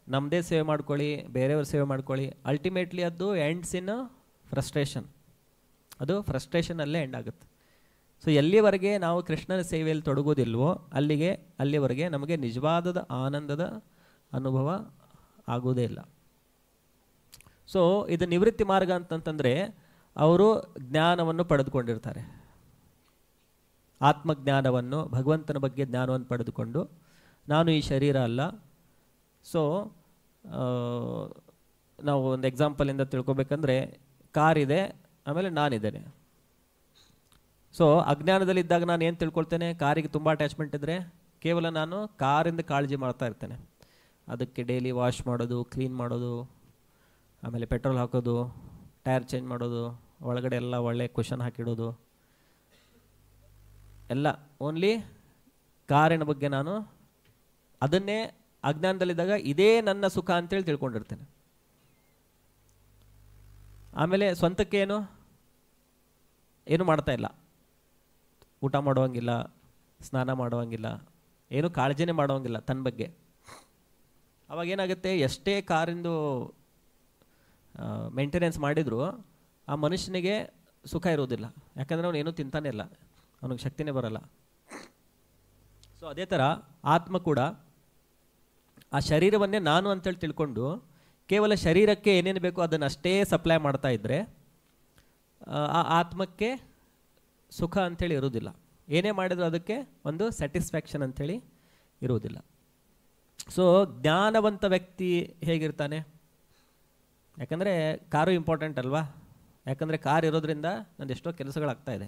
ನಮ್ಮದೇ ಸೇವೆ ಮಾಡ್ಕೊಳ್ಳಿ, ಬೇರೆಯವ್ರ ಸೇವೆ ಮಾಡ್ಕೊಳ್ಳಿ, ಅಲ್ಟಿಮೇಟ್ಲಿ ಅದು ಎಂಡ್ಸ್ ಇನ್ ಫ್ರಸ್ಟ್ರೇಷನ್. ಅದು ಫ್ರಸ್ಟ್ರೇಷನಲ್ಲೇ ಎಂಡ್ ಆಗುತ್ತೆ. ಸೊ ಎಲ್ಲಿವರೆಗೆ ನಾವು ಕೃಷ್ಣನ ಸೇವೆಯಲ್ಲಿ ತೊಡಗೋದಿಲ್ವೋ ಅಲ್ಲಿವರೆಗೆ ನಮಗೆ ನಿಜವಾದ ಆನಂದದ ಅನುಭವ ಆಗೋದೇ ಇಲ್ಲ. ಸೊ ಇದು ನಿವೃತ್ತಿ ಮಾರ್ಗ ಅಂತಂತಂದರೆ ಅವರು ಜ್ಞಾನವನ್ನು ಪಡೆದುಕೊಂಡಿರ್ತಾರೆ. ಆತ್ಮಜ್ಞಾನವನ್ನು, ಭಗವಂತನ ಬಗ್ಗೆ ಜ್ಞಾನವನ್ನು ಪಡೆದುಕೊಂಡು ನಾನು ಈ ಶರೀರ ಅಲ್ಲ. ಸೊ ನಾವು ಒಂದು ಎಕ್ಸಾಂಪಲಿಂದ ತಿಳ್ಕೊಬೇಕಂದ್ರೆ, ಕಾರಿದೆ, ಆಮೇಲೆ ನಾನಿದ್ದೇನೆ. ಸೊ ಅಜ್ಞಾನದಲ್ಲಿದ್ದಾಗ ನಾನು ಏನು ತಿಳ್ಕೊಳ್ತೇನೆ, ಕಾರಿಗೆ ತುಂಬ ಅಟ್ಯಾಚ್ಮೆಂಟ್ ಇದ್ದರೆ ಕೇವಲ ನಾನು ಕಾರಿಂದ ಕಾಳಜಿ ಮಾಡ್ತಾ ಇರ್ತೇನೆ. ಅದಕ್ಕೆ ಡೈಲಿ ವಾಶ್ ಮಾಡೋದು, ಕ್ಲೀನ್ ಮಾಡೋದು, ಆಮೇಲೆ ಪೆಟ್ರೋಲ್ ಹಾಕೋದು, ಟೈರ್ ಚೇಂಜ್ ಮಾಡೋದು, ಒಳಗಡೆ ಎಲ್ಲ ಒಳ್ಳೆ ಕುಷನ್ ಹಾಕಿಡೋದು, ಎಲ್ಲ ಓನ್ಲಿ ಕಾರಿನ ಬಗ್ಗೆ ನಾನು ಅದನ್ನೇ ಅಜ್ಞಾನದಲ್ಲಿದ್ದಾಗ ಇದೇ ನನ್ನ ಸುಖ ಅಂತೇಳಿ ತಿಳ್ಕೊಂಡಿರ್ತೇನೆ. ಆಮೇಲೆ ಸ್ವಂತಕ್ಕೆ ಏನು ಮಾಡ್ತಾ ಇಲ್ಲ, ಊಟ ಮಾಡುವಂಗಿಲ್ಲ, ಸ್ನಾನ ಮಾಡುವಂಗಿಲ್ಲ, ಏನು ಕಾಳಜಿನೇ ಮಾಡುವಂಗಿಲ್ಲ ತನ್ನ ಬಗ್ಗೆ. ಅವಾಗ ಏನಾಗುತ್ತೆ, ಎಷ್ಟೇ ಕಾರಿಂದು ಮೇಂಟೆನೆನ್ಸ್ ಮಾಡಿದರೂ ಆ ಮನುಷ್ಯನಿಗೆ ಸುಖ ಇರೋದಿಲ್ಲ. ಯಾಕಂದರೆ ಅವನು ಏನೂ ತಿಂತಾನೆ ಇಲ್ಲ, ಅವನಿಗೆ ಶಕ್ತಿನೇ ಬರಲ್ಲ. ಸೊ ಅದೇ ಥರ ಆತ್ಮ ಕೂಡ ಆ ಶರೀರವನ್ನೇ ನಾನು ಅಂತೇಳಿ ತಿಳ್ಕೊಂಡು ಕೇವಲ ಶರೀರಕ್ಕೆ ಏನೇನು ಬೇಕೋ ಅದನ್ನು ಅಷ್ಟೇ ಸಪ್ಲೈ ಮಾಡ್ತಾ ಇದ್ದರೆ ಆ ಆತ್ಮಕ್ಕೆ ಸುಖ ಅಂಥೇಳಿ ಇರೋದಿಲ್ಲ. ಏನೇ ಮಾಡಿದ್ರು ಅದಕ್ಕೆ ಒಂದು ಸ್ಯಾಟಿಸ್ಫ್ಯಾಕ್ಷನ್ ಅಂಥೇಳಿ ಇರುವುದಿಲ್ಲ. ಸೊ ಜ್ಞಾನವಂತ ವ್ಯಕ್ತಿ ಹೇಗಿರ್ತಾನೆ? ಯಾಕಂದರೆ ಕಾರು ಇಂಪಾರ್ಟೆಂಟ್ ಅಲ್ವಾ? ಯಾಕಂದರೆ ಕಾರ್ ಇರೋದ್ರಿಂದ ನಂದು ಎಷ್ಟೋ ಕೆಲಸಗಳಾಗ್ತಾ ಇದೆ.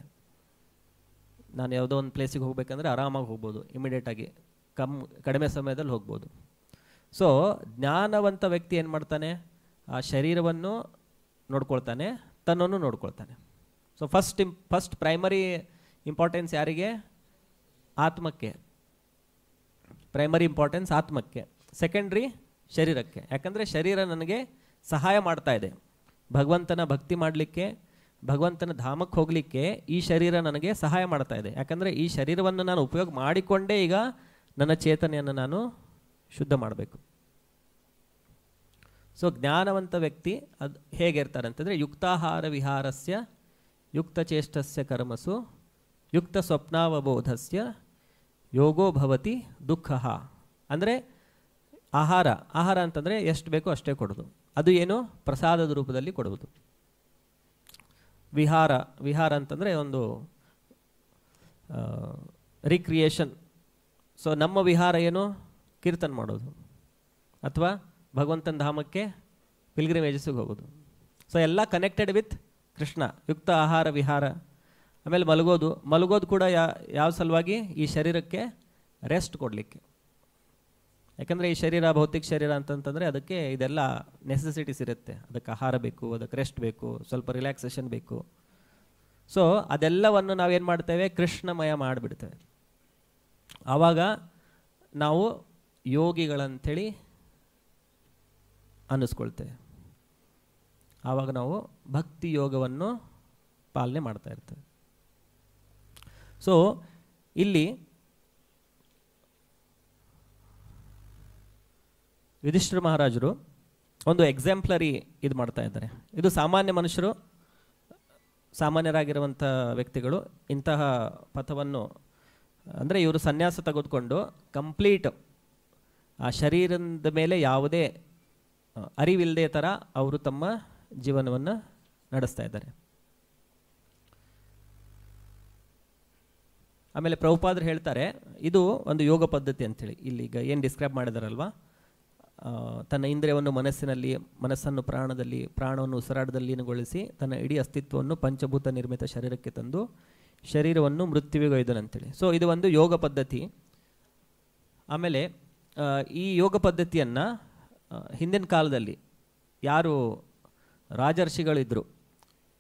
ನಾನು ಯಾವುದೋ ಒಂದು ಪ್ಲೇಸಿಗೆ ಹೋಗ್ಬೇಕಂದ್ರೆ ಆರಾಮಾಗಿ ಹೋಗ್ಬೋದು, ಇಮಿಡಿಯೇಟಾಗಿ ಕಡಿಮೆ ಸಮಯದಲ್ಲಿ ಹೋಗ್ಬೋದು. ಸೊ ಜ್ಞಾನವಂತ ವ್ಯಕ್ತಿ ಏನು ಮಾಡ್ತಾನೆ, ಆ ಶರೀರವನ್ನು ನೋಡ್ಕೊಳ್ತಾನೆ, ತನ್ನನ್ನು ನೋಡ್ಕೊಳ್ತಾನೆ. ಸೊ ಫಸ್ಟ್ ಪ್ರೈಮರಿ ಇಂಪಾರ್ಟೆನ್ಸ್ ಯಾರಿಗೆ? ಆತ್ಮಕ್ಕೆ. ಪ್ರೈಮರಿ ಇಂಪಾರ್ಟೆನ್ಸ್ ಆತ್ಮಕ್ಕೆ, ಸೆಕೆಂಡ್ರಿ ಶರೀರಕ್ಕೆ. ಯಾಕಂದರೆ ಶರೀರ ನನಗೆ ಸಹಾಯ ಮಾಡ್ತಾ ಇದೆ ಭಗವಂತನ ಭಕ್ತಿ ಮಾಡಲಿಕ್ಕೆ, ಭಗವಂತನ ಧಾಮಕ್ಕೆ ಹೋಗಲಿಕ್ಕೆ ಈ ಶರೀರ ನನಗೆ ಸಹಾಯ ಮಾಡ್ತಾ ಇದೆ. ಯಾಕಂದರೆ ಈ ಶರೀರವನ್ನು ನಾನು ಉಪಯೋಗ ಮಾಡಿಕೊಂಡೇ ಈಗ ನನ್ನ ಚೇತನೆಯನ್ನು ನಾನು ಶುದ್ಧ ಮಾಡಬೇಕು. ಸೊ ಜ್ಞಾನವಂತ ವ್ಯಕ್ತಿ ಅದು ಹೇಗಿರ್ತಾರೆ ಅಂತಂದರೆ, ಯುಕ್ತಾಹಾರ ವಿಹಾರಸ್ಯ ಯುಕ್ತಚೇಷ್ಟಸ್ಯ ಕರ್ಮಸು ಯುಕ್ತ ಸ್ವಪ್ನಾವಬೋಧಸ್ಯ ಯೋಗೋ ಭವತಿ ದುಃಖ. ಅಂದರೆ ಆಹಾರ ಅಂತಂದರೆ ಎಷ್ಟು ಬೇಕೋ ಅಷ್ಟೇ ಕೊಡೋದು. ಅದು ಏನು? ಪ್ರಸಾದದ ರೂಪದಲ್ಲಿ ಕೊಡುವುದು. ವಿಹಾರ ಅಂತಂದರೆ ಒಂದು ರಿಕ್ರಿಯೇಷನ್. ಸೊ ನಮ್ಮ ವಿಹಾರ ಏನು? ಕೀರ್ತನ ಮಾಡೋದು ಅಥವಾ ಭಗವಂತನ ಧಾಮಕ್ಕೆ ಪಿಲ್ಗ್ರಿಮೇಜಸ್ಗೆ ಹೋಗೋದು. ಸೊ ಎಲ್ಲ ಕನೆಕ್ಟೆಡ್ ವಿತ್ ಕೃಷ್ಣ. ಯುಕ್ತ ಆಹಾರ ವಿಹಾರ. ಆಮೇಲೆ ಮಲಗೋದು ಕೂಡ ಯಾವ ಸಲುವಾಗಿ? ಈ ಶರೀರಕ್ಕೆ ರೆಸ್ಟ್ ಕೊಡಲಿಕ್ಕೆ. ಯಾಕಂದರೆ ಈ ಶರೀರ ಭೌತಿಕ ಶರೀರ ಅಂತಂತಂದರೆ ಅದಕ್ಕೆ ಇದೆಲ್ಲ ನೆಸೆಸಿಟೀಸ್ ಇರುತ್ತೆ. ಅದಕ್ಕೆ ಆಹಾರ ಬೇಕು, ಅದಕ್ಕೆ ರೆಸ್ಟ್ ಬೇಕು, ಸ್ವಲ್ಪ ರಿಲ್ಯಾಕ್ಸೇಷನ್ ಬೇಕು. ಸೊ ಅದೆಲ್ಲವನ್ನು ನಾವೇನು ಮಾಡ್ತೇವೆ? ಕೃಷ್ಣಮಯ ಮಾಡಿಬಿಡ್ತೇವೆ. ಆವಾಗ ನಾವು ಯೋಗಿಗಳಂಥೇಳಿ ಅನ್ನಿಸ್ಕೊಳ್ತೇವೆ. ಆವಾಗ ನಾವು ಭಕ್ತಿ ಯೋಗವನ್ನು ಪಾಲನೆ ಮಾಡ್ತಾ ಇರ್ತೇವೆ. ಸೊ ಇಲ್ಲಿ ಯುಧಿಷ್ಠಿರ ಮಹಾರಾಜರು ಒಂದು ಎಕ್ಸಾಂಪ್ಲರಿ ಇದು ಮಾಡ್ತಾ ಇದ್ದಾರೆ. ಇದು ಸಾಮಾನ್ಯ ಮನುಷ್ಯರು, ಸಾಮಾನ್ಯರಾಗಿರುವಂಥ ವ್ಯಕ್ತಿಗಳು ಇಂತಹ ಪಥವನ್ನು, ಅಂದರೆ ಇವರು ಸನ್ಯಾಸ ತೆಗೆದುಕೊಂಡು ಕಂಪ್ಲೀಟ್ ಆ ಶರೀರದ ಮೇಲೆ ಯಾವುದೇ ಅರಿವಿಲ್ಲದೆ ಥರ ಅವರು ತಮ್ಮ ಜೀವನವನ್ನು ನಡೆಸ್ತಾ ಇದ್ದಾರೆ. ಆಮೇಲೆ ಪ್ರಭುಪಾದರು ಹೇಳ್ತಾರೆ, ಇದು ಒಂದು ಯೋಗ ಪದ್ಧತಿ ಅಂಥೇಳಿ. ಇಲ್ಲಿಗ ಏನು ಡಿಸ್ಕ್ರೈಬ್ ಮಾಡಿದಾರಲ್ವ, ತನ್ನ ಇಂದ್ರಿಯವನ್ನು ಮನಸ್ಸನ್ನು ಪ್ರಾಣವನ್ನು ಉಸಿರಾಟದಲ್ಲಿನಗೊಳಿಸಿ ತನ್ನ ಇಡೀ ಅಸ್ತಿತ್ವವನ್ನು ಪಂಚಭೂತ ನಿರ್ಮಿತ ಶರೀರಕ್ಕೆ ತಂದು ಶರೀರವನ್ನು ಮೃತ್ಯುವಿಗೊಯ್ದನಂತೇಳಿ. ಸೊ ಇದು ಒಂದು ಯೋಗ ಪದ್ಧತಿ. ಆಮೇಲೆ ಈ ಯೋಗ ಪದ್ಧತಿಯನ್ನು ಹಿಂದಿನ ಕಾಲದಲ್ಲಿ ಯಾರು ರಾಜರ್ಷಿಗಳಿದ್ದರು,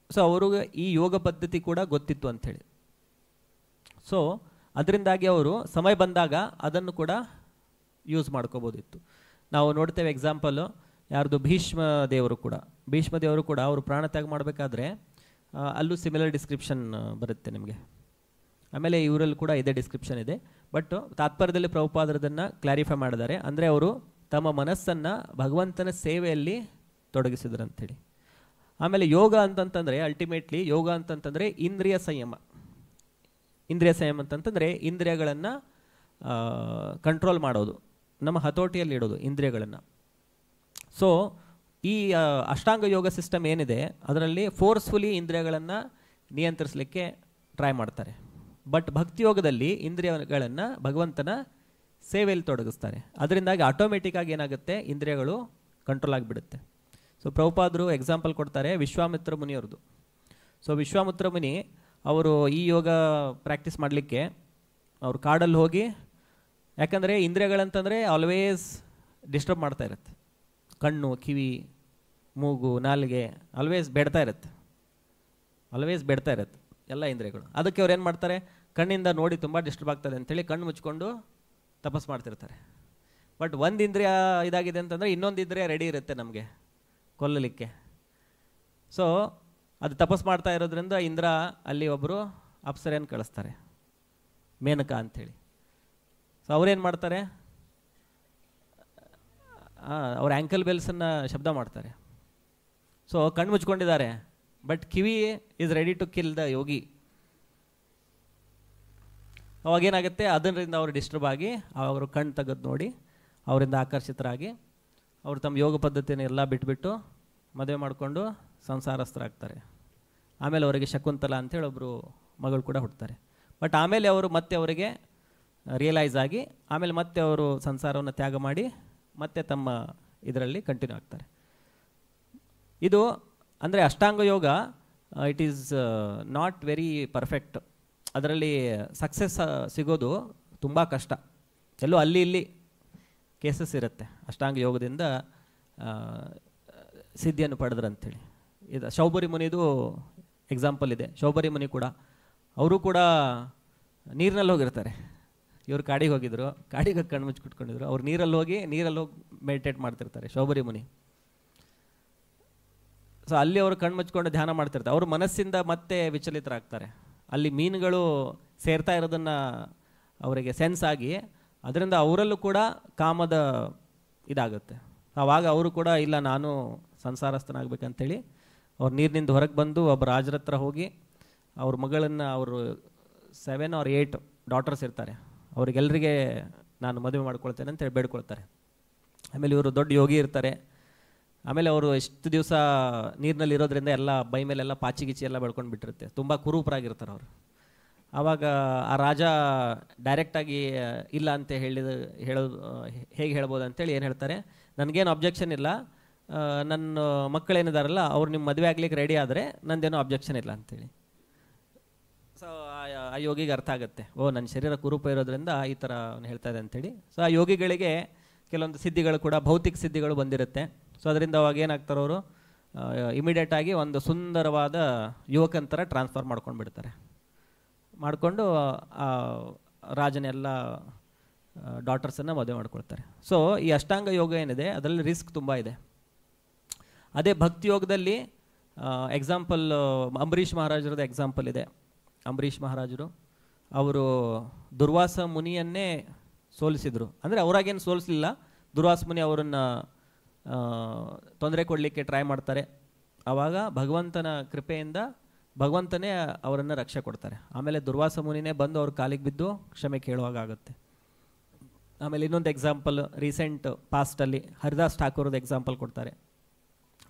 ಸೊ ಅವ್ರಿಗೆ ಈ ಯೋಗ ಪದ್ಧತಿ ಕೂಡ ಗೊತ್ತಿತ್ತು ಅಂಥೇಳಿ. ಸೊ ಅದರಿಂದಾಗಿ ಅವರು ಸಮಯ ಬಂದಾಗ ಅದನ್ನು ಕೂಡ ಯೂಸ್ ಮಾಡ್ಕೋಬೋದಿತ್ತು. ನಾವು ನೋಡ್ತೇವೆ ಎಕ್ಸಾಂಪಲ್ಲು ಯಾರ್ದು ಭೀಷ್ಮ ದೇವರು ಕೂಡ ಅವರು ಪ್ರಾಣತ್ಯಾಗ ಮಾಡಬೇಕಾದ್ರೆ ಅಲ್ಲೂ ಸಿಮಿಲರ್ ಡಿಸ್ಕ್ರಿಪ್ಷನ್ ಬರುತ್ತೆ ನಿಮಗೆ. ಆಮೇಲೆ ಇವರಲ್ಲಿ ಕೂಡ ಇದೇ ಡಿಸ್ಕ್ರಿಪ್ಷನ್ ಇದೆ. ಬಟ್ ತಾತ್ಪರ್ಯದಲ್ಲಿ ಪ್ರಭುಪಾದರದನ್ನು ಕ್ಲಾರಿಫೈ ಮಾಡಿದ್ದಾರೆ. ಅಂದರೆ ಅವರು ತಮ್ಮ ಮನಸ್ಸನ್ನು ಭಗವಂತನ ಸೇವೆಯಲ್ಲಿ ತೊಡಗಿಸಿದ್ರು ಅಂಥೇಳಿ. ಆಮೇಲೆ ಯೋಗ ಅಂತಂತಂದರೆ ಅಲ್ಟಿಮೇಟ್ಲಿ ಯೋಗ ಅಂತಂತಂದರೆ ಇಂದ್ರಿಯ ಸಂಯಮ ಅಂತಂತಂದರೆ ಇಂದ್ರಿಯಗಳನ್ನು ಕಂಟ್ರೋಲ್ ಮಾಡೋದು, ನಮ್ಮ ಹತೋಟಿಯಲ್ಲಿ ಇಡೋದು ಇಂದ್ರಿಯಗಳನ್ನು. ಸೊ ಈ ಅಷ್ಟಾಂಗ ಯೋಗ ಸಿಸ್ಟಮ್ ಏನಿದೆ ಅದರಲ್ಲಿ ಫೋರ್ಸ್ಫುಲಿ ಇಂದ್ರಿಯಗಳನ್ನು ನಿಯಂತ್ರಿಸಲಿಕ್ಕೆ ಟ್ರೈ ಮಾಡ್ತಾರೆ. ಬಟ್ ಭಕ್ತಿಯೋಗದಲ್ಲಿ ಇಂದ್ರಿಯಗಳನ್ನು ಭಗವಂತನ ಸೇವೆಯಲ್ಲಿ ತೊಡಗಿಸ್ತಾರೆ. ಅದರಿಂದಾಗಿ ಆಟೋಮೆಟಿಕ್ಕಾಗಿ ಏನಾಗುತ್ತೆ, ಇಂದ್ರಿಯಗಳು ಕಂಟ್ರೋಲ್ ಆಗಿಬಿಡುತ್ತೆ. ಸೊ ಪ್ರಭುಪಾದರು ಎಕ್ಸಾಂಪಲ್ ಕೊಡ್ತಾರೆ ವಿಶ್ವಾಮಿತ್ರ ಮುನಿಯವ್ರದ್ದು. ಸೊ ವಿಶ್ವಾಮಿತ್ರ ಮುನಿ ಅವರು ಈ ಯೋಗ ಪ್ರಾಕ್ಟೀಸ್ ಮಾಡಲಿಕ್ಕೆ ಅವರು ಕಾಡಲ್ಲಿ ಹೋಗಿ, ಯಾಕಂದರೆ ಇಂದ್ರಿಯಗಳಂತಂದರೆ ಆಲ್ವೇಸ್ ಡಿಸ್ಟರ್ಬ್ ಮಾಡ್ತಾ ಇರುತ್ತೆ. ಕಣ್ಣು, ಕಿವಿ, ಮೂಗು, ನಾಲಿಗೆ ಆಲ್ವೇಸ್ ಬೇಡ್ತಾ ಇರುತ್ತೆ ಎಲ್ಲ ಇಂದ್ರಿಯಗಳು. ಅದಕ್ಕೆ ಅವ್ರು ಏನು ಮಾಡ್ತಾರೆ, ಕಣ್ಣಿಂದ ನೋಡಿ ತುಂಬ ಡಿಸ್ಟರ್ಬ್ ಆಗ್ತದೆ ಅಂತೇಳಿ ಕಣ್ಣು ಮುಚ್ಕೊಂಡು ತಪಸ್ ಮಾಡ್ತಿರ್ತಾರೆ. ಬಟ್ ಒಂದು ಇಂದ್ರಿಯ ಇದಾಗಿದೆ ಅಂತಂದರೆ ಇನ್ನೊಂದು ಇಂದ್ರಿಯ ರೆಡಿ ಇರುತ್ತೆ ನಮಗೆ ಕೊಲ್ಲಲಿಕ್ಕೆ. ಸೊ ಅದು ತಪಸ್ ಮಾಡ್ತಾ ಇರೋದ್ರಿಂದ ಇಂದ್ರ ಅಲ್ಲಿ ಒಬ್ಬರು ಅಪ್ಸರೆಯನ್ನು ಕಳಿಸ್ತಾರೆ, ಮೇನಕಾ ಅಂಥೇಳಿ. ಸೊ ಅವ್ರೇನು ಮಾಡ್ತಾರೆ, ಅವ್ರ ಆ್ಯಂಕಲ್ ಬೆಲ್ಸನ್ನು ಶಬ್ದ ಮಾಡ್ತಾರೆ. ಸೊ ಕಣ್ಣು ಮುಚ್ಕೊಂಡಿದ್ದಾರೆ, but kivi is ready to kill the yogi. ಅವಾಗೇನಾಗುತ್ತೆ, ಅದರಿಂದ ಅವರು ಡಿಸ್ಟರ್ಬ್ ಆಗಿ ಅವರು ಕಣ್ಣು ತೆಗೆದು ನೋಡಿ ಅವರಿಂದ ಆಕರ್ಷಿತರಾಗಿ ಅವರು ತಮ್ಮ ಯೋಗ ಪದ್ಧತಿಯನ್ನು ಎಲ್ಲ ಬಿಟ್ಬಿಟ್ಟು ಮದುವೆ ಮಾಡಿಕೊಂಡು ಸಂಸಾರಸ್ಥರಾಗ್ತಾರೆ. ಆಮೇಲೆ ಅವರಿಗೆ ಶಕುಂತಲಾ ಅಂತೇಳಿ ಒಬ್ಬರು ಮಗಳು ಕೂಡ ಹುಡ್ತಾರೆ. ಬಟ್ ಆಮೇಲೆ ಅವರು ಮತ್ತೆ ಅವರಿಗೆ ರಿಯಲೈಸ್ ಆಗಿ ಆಮೇಲೆ ಮತ್ತೆ ಅವರು ಸಂಸಾರವನ್ನು ತ್ಯಾಗ ಮಾಡಿ ಮತ್ತೆ ತಮ್ಮ ಇದರಲ್ಲಿ ಕಂಟಿನ್ಯೂ ಆಗ್ತಾರೆ. ಇದು ಅಂದರೆ ashtanga yoga it is not very perfect. ಅದರಲ್ಲಿ ಸಕ್ಸಸ್ ಸಿಗೋದು ತುಂಬ ಕಷ್ಟ. ಎಲ್ಲೋ ಅಲ್ಲಿ ಇಲ್ಲಿ ಕೇಸಸ್ ಇರುತ್ತೆ ಅಷ್ಟಾಂಗ ಯೋಗದಿಂದ ಸಿದ್ಧಿಯನ್ನು ಪಡೆದ್ರಂಥೇಳಿ. ಇದು ಶೌಬರಿ ಮುನಿದು ಎಕ್ಸಾಂಪಲ್ ಇದೆ. ಶೌಬರಿ ಮುನಿ ಕೂಡ ಅವರು ಕೂಡ ನೀರಿನಲ್ಲಿ ಹೋಗಿರ್ತಾರೆ. ಇವರು ಕಾಡಿಗೆ ಹೋಗಿದ್ರು, ಕಾಡಿಗೆ ಕಣ್ಣು ಮುಚ್ಚಿಟ್ಕೊಂಡಿದ್ರು. ಅವ್ರು ನೀರಲ್ಲಿ ಹೋಗಿ ಮೆಡಿಟೇಟ್ ಮಾಡ್ತಿರ್ತಾರೆ ಶೌಬರಿ ಮುನಿ. ಸೊ ಅಲ್ಲಿ ಅವರು ಕಣ್ಣು ಮುಚ್ಕೊಂಡು ಧ್ಯಾನ ಮಾಡ್ತಿರ್ತಾರೆ. ಅವರು ಮನಸ್ಸಿಂದ ಮತ್ತೆ ವಿಚಲಿತರಾಗ್ತಾರೆ. ಅಲ್ಲಿ ಮೀನುಗಳು ಸೇರ್ತಾ ಇರೋದನ್ನು ಅವರಿಗೆ ಸೆನ್ಸ್ ಆಗಿ ಅದರಿಂದ ಅವರಲ್ಲೂ ಕೂಡ ಕಾಮದ ಇದಾಗುತ್ತೆ. ಆವಾಗ ಅವರು ಕೂಡ ಇಲ್ಲ, ನಾನು ಸಂಸಾರಸ್ಥನಾಗಬೇಕಂತೇಳಿ ಅವ್ರು ನೀರಿನಿಂದ ಹೊರಗೆ ಬಂದು ಒಬ್ಬ ರಾಜರ ಹತ್ರ ಹೋಗಿ ಅವ್ರ ಮಗಳನ್ನು, ಅವರು 7 or 8 ಡಾಟರ್ಸ್ ಇರ್ತಾರೆ, ಅವರಿಗೆಲ್ಲರಿಗೆ ನಾನು ಮದುವೆ ಮಾಡ್ಕೊಳ್ತೇನೆ ಅಂತೇಳಿ ಬೇಡ್ಕೊಳ್ತಾರೆ. ಆಮೇಲೆ ಇವರು ದೊಡ್ಡ ಯೋಗಿ ಇರ್ತಾರೆ. ಆಮೇಲೆ ಅವರು ಎಷ್ಟು ದಿವಸ ನೀರಿನಲ್ಲಿ ಇರೋದ್ರಿಂದ ಎಲ್ಲ ಬೈ ಮೇಲೆಲ್ಲ ಪಾಚಿಗಿಚಿ ಎಲ್ಲ ಬೆಳ್ಕೊಂಡು ಬಿಟ್ಟಿರುತ್ತೆ, ತುಂಬ ಕುರೂಪರಾಗಿರ್ತಾರೆ ಅವರು. ಆವಾಗ ಆ ರಾಜ ಡೈರೆಕ್ಟಾಗಿ ಇಲ್ಲ ಅಂತ ಹೇಳೋದು ಹೇಗೆ ಹೇಳ್ಬೋದು ಅಂತೇಳಿ ಏನು ಹೇಳ್ತಾರೆ, ನನಗೇನು ಅಬ್ಜೆಕ್ಷನ್ ಇಲ್ಲ, ನನ್ನ ಮಕ್ಕಳೇನಿದಾರಲ್ಲ ಅವ್ರು ನಿಮ್ಮ ಮದುವೆ ಆಗ್ಲಿಕ್ಕೆ ರೆಡಿ ಆದರೆ ನಂದೇನೋ ಅಬ್ಜೆಕ್ಷನ್ ಇಲ್ಲ ಅಂತೇಳಿ. ಸೊ ಆ ಯೋಗಿಗೆ ಅರ್ಥ ಆಗುತ್ತೆ, ಓ ನನ್ನ ಶರೀರ ಕುರೂಪ ಇರೋದ್ರಿಂದ ಈ ಥರ ಅವನು ಹೇಳ್ತಾ ಇದೆ ಅಂತೇಳಿ. ಸೊ ಆ ಯೋಗಿಗಳಿಗೆ ಕೆಲವೊಂದು ಸಿದ್ಧಿಗಳು ಕೂಡ ಭೌತಿಕ ಸಿದ್ಧಿಗಳು ಬಂದಿರುತ್ತೆ. ಸೊ ಅದರಿಂದ ಅವಾಗ ಏನಾಗ್ತಾರೋ ಅವರು ಇಮಿಡಿಯೇಟಾಗಿ ಒಂದು ಸುಂದರವಾದ ಯುವಕನ ಥರ ಟ್ರಾನ್ಸ್ಫರ್ ಮಾಡ್ಕೊಂಡು ಬಿಡ್ತಾರೆ. ಮಾಡಿಕೊಂಡು ರಾಜನೆಲ್ಲ ಡಾಟರ್ಸನ್ನು ಮದುವೆ ಮಾಡ್ಕೊಳ್ತಾರೆ. ಸೊ ಈ ಅಷ್ಟಾಂಗ ಯೋಗ ಏನಿದೆ ಅದರಲ್ಲಿ ರಿಸ್ಕ್ ತುಂಬ ಇದೆ. ಅದೇ ಭಕ್ತಿ ಯೋಗದಲ್ಲಿ ಎಕ್ಸಾಂಪಲ್ ಅಂಬರೀಷ್ ಮಹಾರಾಜರದ್ದು ಎಕ್ಸಾಂಪಲ್ ಇದೆ. ಅಂಬರೀಷ್ ಮಹಾರಾಜರು ಅವರು ದುರ್ವಾಸ ಮುನಿಯನ್ನೇ ಸೋಲಿಸಿದರು. ಅಂದರೆ ಅವರಾಗೇನು ಸೋಲಿಸಲಿಲ್ಲ, ದುರ್ವಾಸ ಮುನಿ ಅವರನ್ನು ತೊಂದರೆ ಕೊಡಲಿಕ್ಕೆ ಟ್ರೈ ಮಾಡ್ತಾರೆ. ಆವಾಗ ಭಗವಂತನ ಕೃಪೆಯಿಂದ ಭಗವಂತನೇ ಅವರನ್ನು ರಕ್ಷೆ ಕೊಡ್ತಾರೆ. ಆಮೇಲೆ ದುರ್ವಾಸ ಮುನಿನೇ ಬಂದು ಅವ್ರ ಕಾಲಿಗೆ ಬಿದ್ದು ಕ್ಷಮೆ ಕೇಳುವಾಗ ಆಗುತ್ತೆ. ಆಮೇಲೆ ಇನ್ನೊಂದು ಎಕ್ಸಾಂಪಲ್ ರೀಸೆಂಟ್ ಪಾಸ್ಟಲ್ಲಿ ಹರಿದಾಸ್ ಠಾಕೂರ್ದು ಎಕ್ಸಾಂಪಲ್ ಕೊಡ್ತಾರೆ.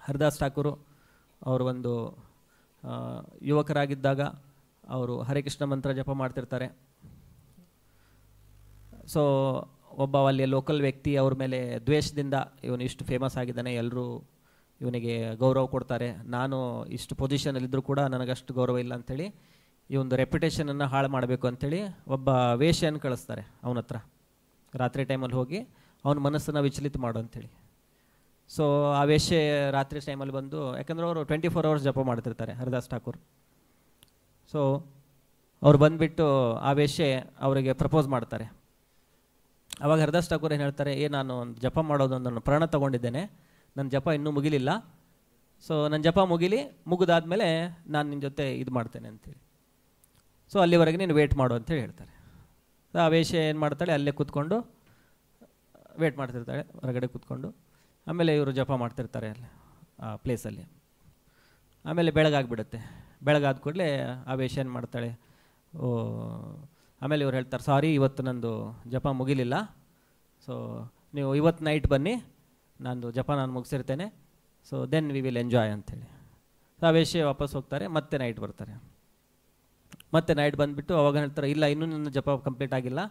ಹರಿದಾಸ್ ಠಾಕೂರು ಅವರು ಒಂದು ಯುವಕರಾಗಿದ್ದಾಗ ಅವರು ಹರೇ ಕೃಷ್ಣ ಮಂತ್ರ ಜಪ ಮಾಡ್ತಿರ್ತಾರೆ. ಸೊ ಒಬ್ಬ ಅಲ್ಲಿಯ ಲೋಕಲ್ ವ್ಯಕ್ತಿ ಅವ್ರ ಮೇಲೆ ದ್ವೇಷದಿಂದ ಇವನು ಇಷ್ಟು ಫೇಮಸ್ ಆಗಿದ್ದಾನೆ, ಎಲ್ಲರೂ ಇವನಿಗೆ ಗೌರವ ಕೊಡ್ತಾರೆ, ನಾನು ಇಷ್ಟು ಪೊಸಿಷನಲ್ಲಿದ್ದರೂ ಕೂಡ ನನಗಷ್ಟು ಗೌರವ ಇಲ್ಲ ಅಂಥೇಳಿ ಈ ಒಂದು ರೆಪ್ಯುಟೇಷನನ್ನು ಹಾಳು ಮಾಡಬೇಕು ಅಂಥೇಳಿ ಒಬ್ಬ ವೇಶ್ಯನ್ನು ಕಳಿಸ್ತಾರೆ ಅವನ ಹತ್ರ. ರಾತ್ರಿ ಟೈಮಲ್ಲಿ ಹೋಗಿ ಅವನ ಮನಸ್ಸನ್ನು ವಿಚಲಿತ ಮಾಡು ಅಂಥೇಳಿ. ಸೊ ಆ ವೇಶ್ಯೆ ರಾತ್ರಿ ಟೈಮಲ್ಲಿ ಬಂದು, ಯಾಕಂದರೆ ಅವರು 24 hours ಜಪ ಮಾಡ್ತಿರ್ತಾರೆ ಹರಿದಾಸ್ ಠಾಕೂರ್. ಸೊ ಅವ್ರು ಬಂದುಬಿಟ್ಟು ಆ ವೇಶ್ಯೆ ಅವರಿಗೆ ಪ್ರಪೋಸ್ ಮಾಡ್ತಾರೆ. ಆವಾಗ ಹರಿದಾಸ್ ಠಾಕೂರ್ ಏನು ಹೇಳ್ತಾರೆ, ನಾನು ಒಂದು ಜಪ ಮಾಡೋದು ನಾನು ಪ್ರಾಣ ತೊಗೊಂಡಿದ್ದೇನೆ, ನನ್ನ ಜಪ ಇನ್ನೂ ಮುಗಿಲಿಲ್ಲ, ಸೊ ನನ್ನ ಜಪ ಮುಗಿದಾದ್ಮೇಲೆ ನಾನು ನಿನ್ನ ಜೊತೆ ಇದು ಮಾಡ್ತೇನೆ ಅಂಥೇಳಿ. ಸೊ ಅಲ್ಲಿವರೆಗೆ ನೀನು ವೇಟ್ ಮಾಡು ಅಂತೇಳಿ ಹೇಳ್ತಾರೆ. ಸೊ ಆ ವೇಶ್ಯೆ ಏನು ಮಾಡ್ತಾಳೆ, ಅಲ್ಲೇ ಕೂತ್ಕೊಂಡು ವೇಟ್ ಮಾಡ್ತಿರ್ತಾಳೆ ಹೊರಗಡೆ ಕೂತ್ಕೊಂಡು. ಆಮೇಲೆ ಇವರು ಜಪ ಮಾಡ್ತಿರ್ತಾರೆ ಅಲ್ಲಿ ಆ ಪ್ಲೇಸಲ್ಲಿ. ಆಮೇಲೆ ಬೆಳಗಾಗ್ಬಿಡುತ್ತೆ. ಬೆಳಗಾದ ಕೂಡಲೇ ಆ ವೇಶ್ಯೆ ಏನು ಮಾಡ್ತಾಳೆ, ಆಮೇಲೆ ಇವ್ರು ಹೇಳ್ತಾರೆ, ಸಾರಿ ಇವತ್ತು ನಂದು ಜಪ ಮುಗಿಲಿಲ್ಲ, ಸೊ ನೀವು ಇವತ್ತು ನೈಟ್ ಬನ್ನಿ, ನಂದು ಜಪ ನಾನು ಮುಗಿಸಿರ್ತೇನೆ, so then we will enjoy ಅಂಥೇಳಿ. ಸೊ ಆ ವೇಶ್ಯೆ ವಾಪಸ್ ಹೋಗ್ತಾರೆ, ಮತ್ತೆ ನೈಟ್ ಬರ್ತಾರೆ. ಮತ್ತೆ ನೈಟ್ ಬಂದುಬಿಟ್ಟು ಅವಾಗ ಹೇಳ್ತಾರೆ, ಇಲ್ಲ ಇನ್ನೂ ನನ್ನ ಜಪ ಕಂಪ್ಲೀಟ್ ಆಗಿಲ್ಲ,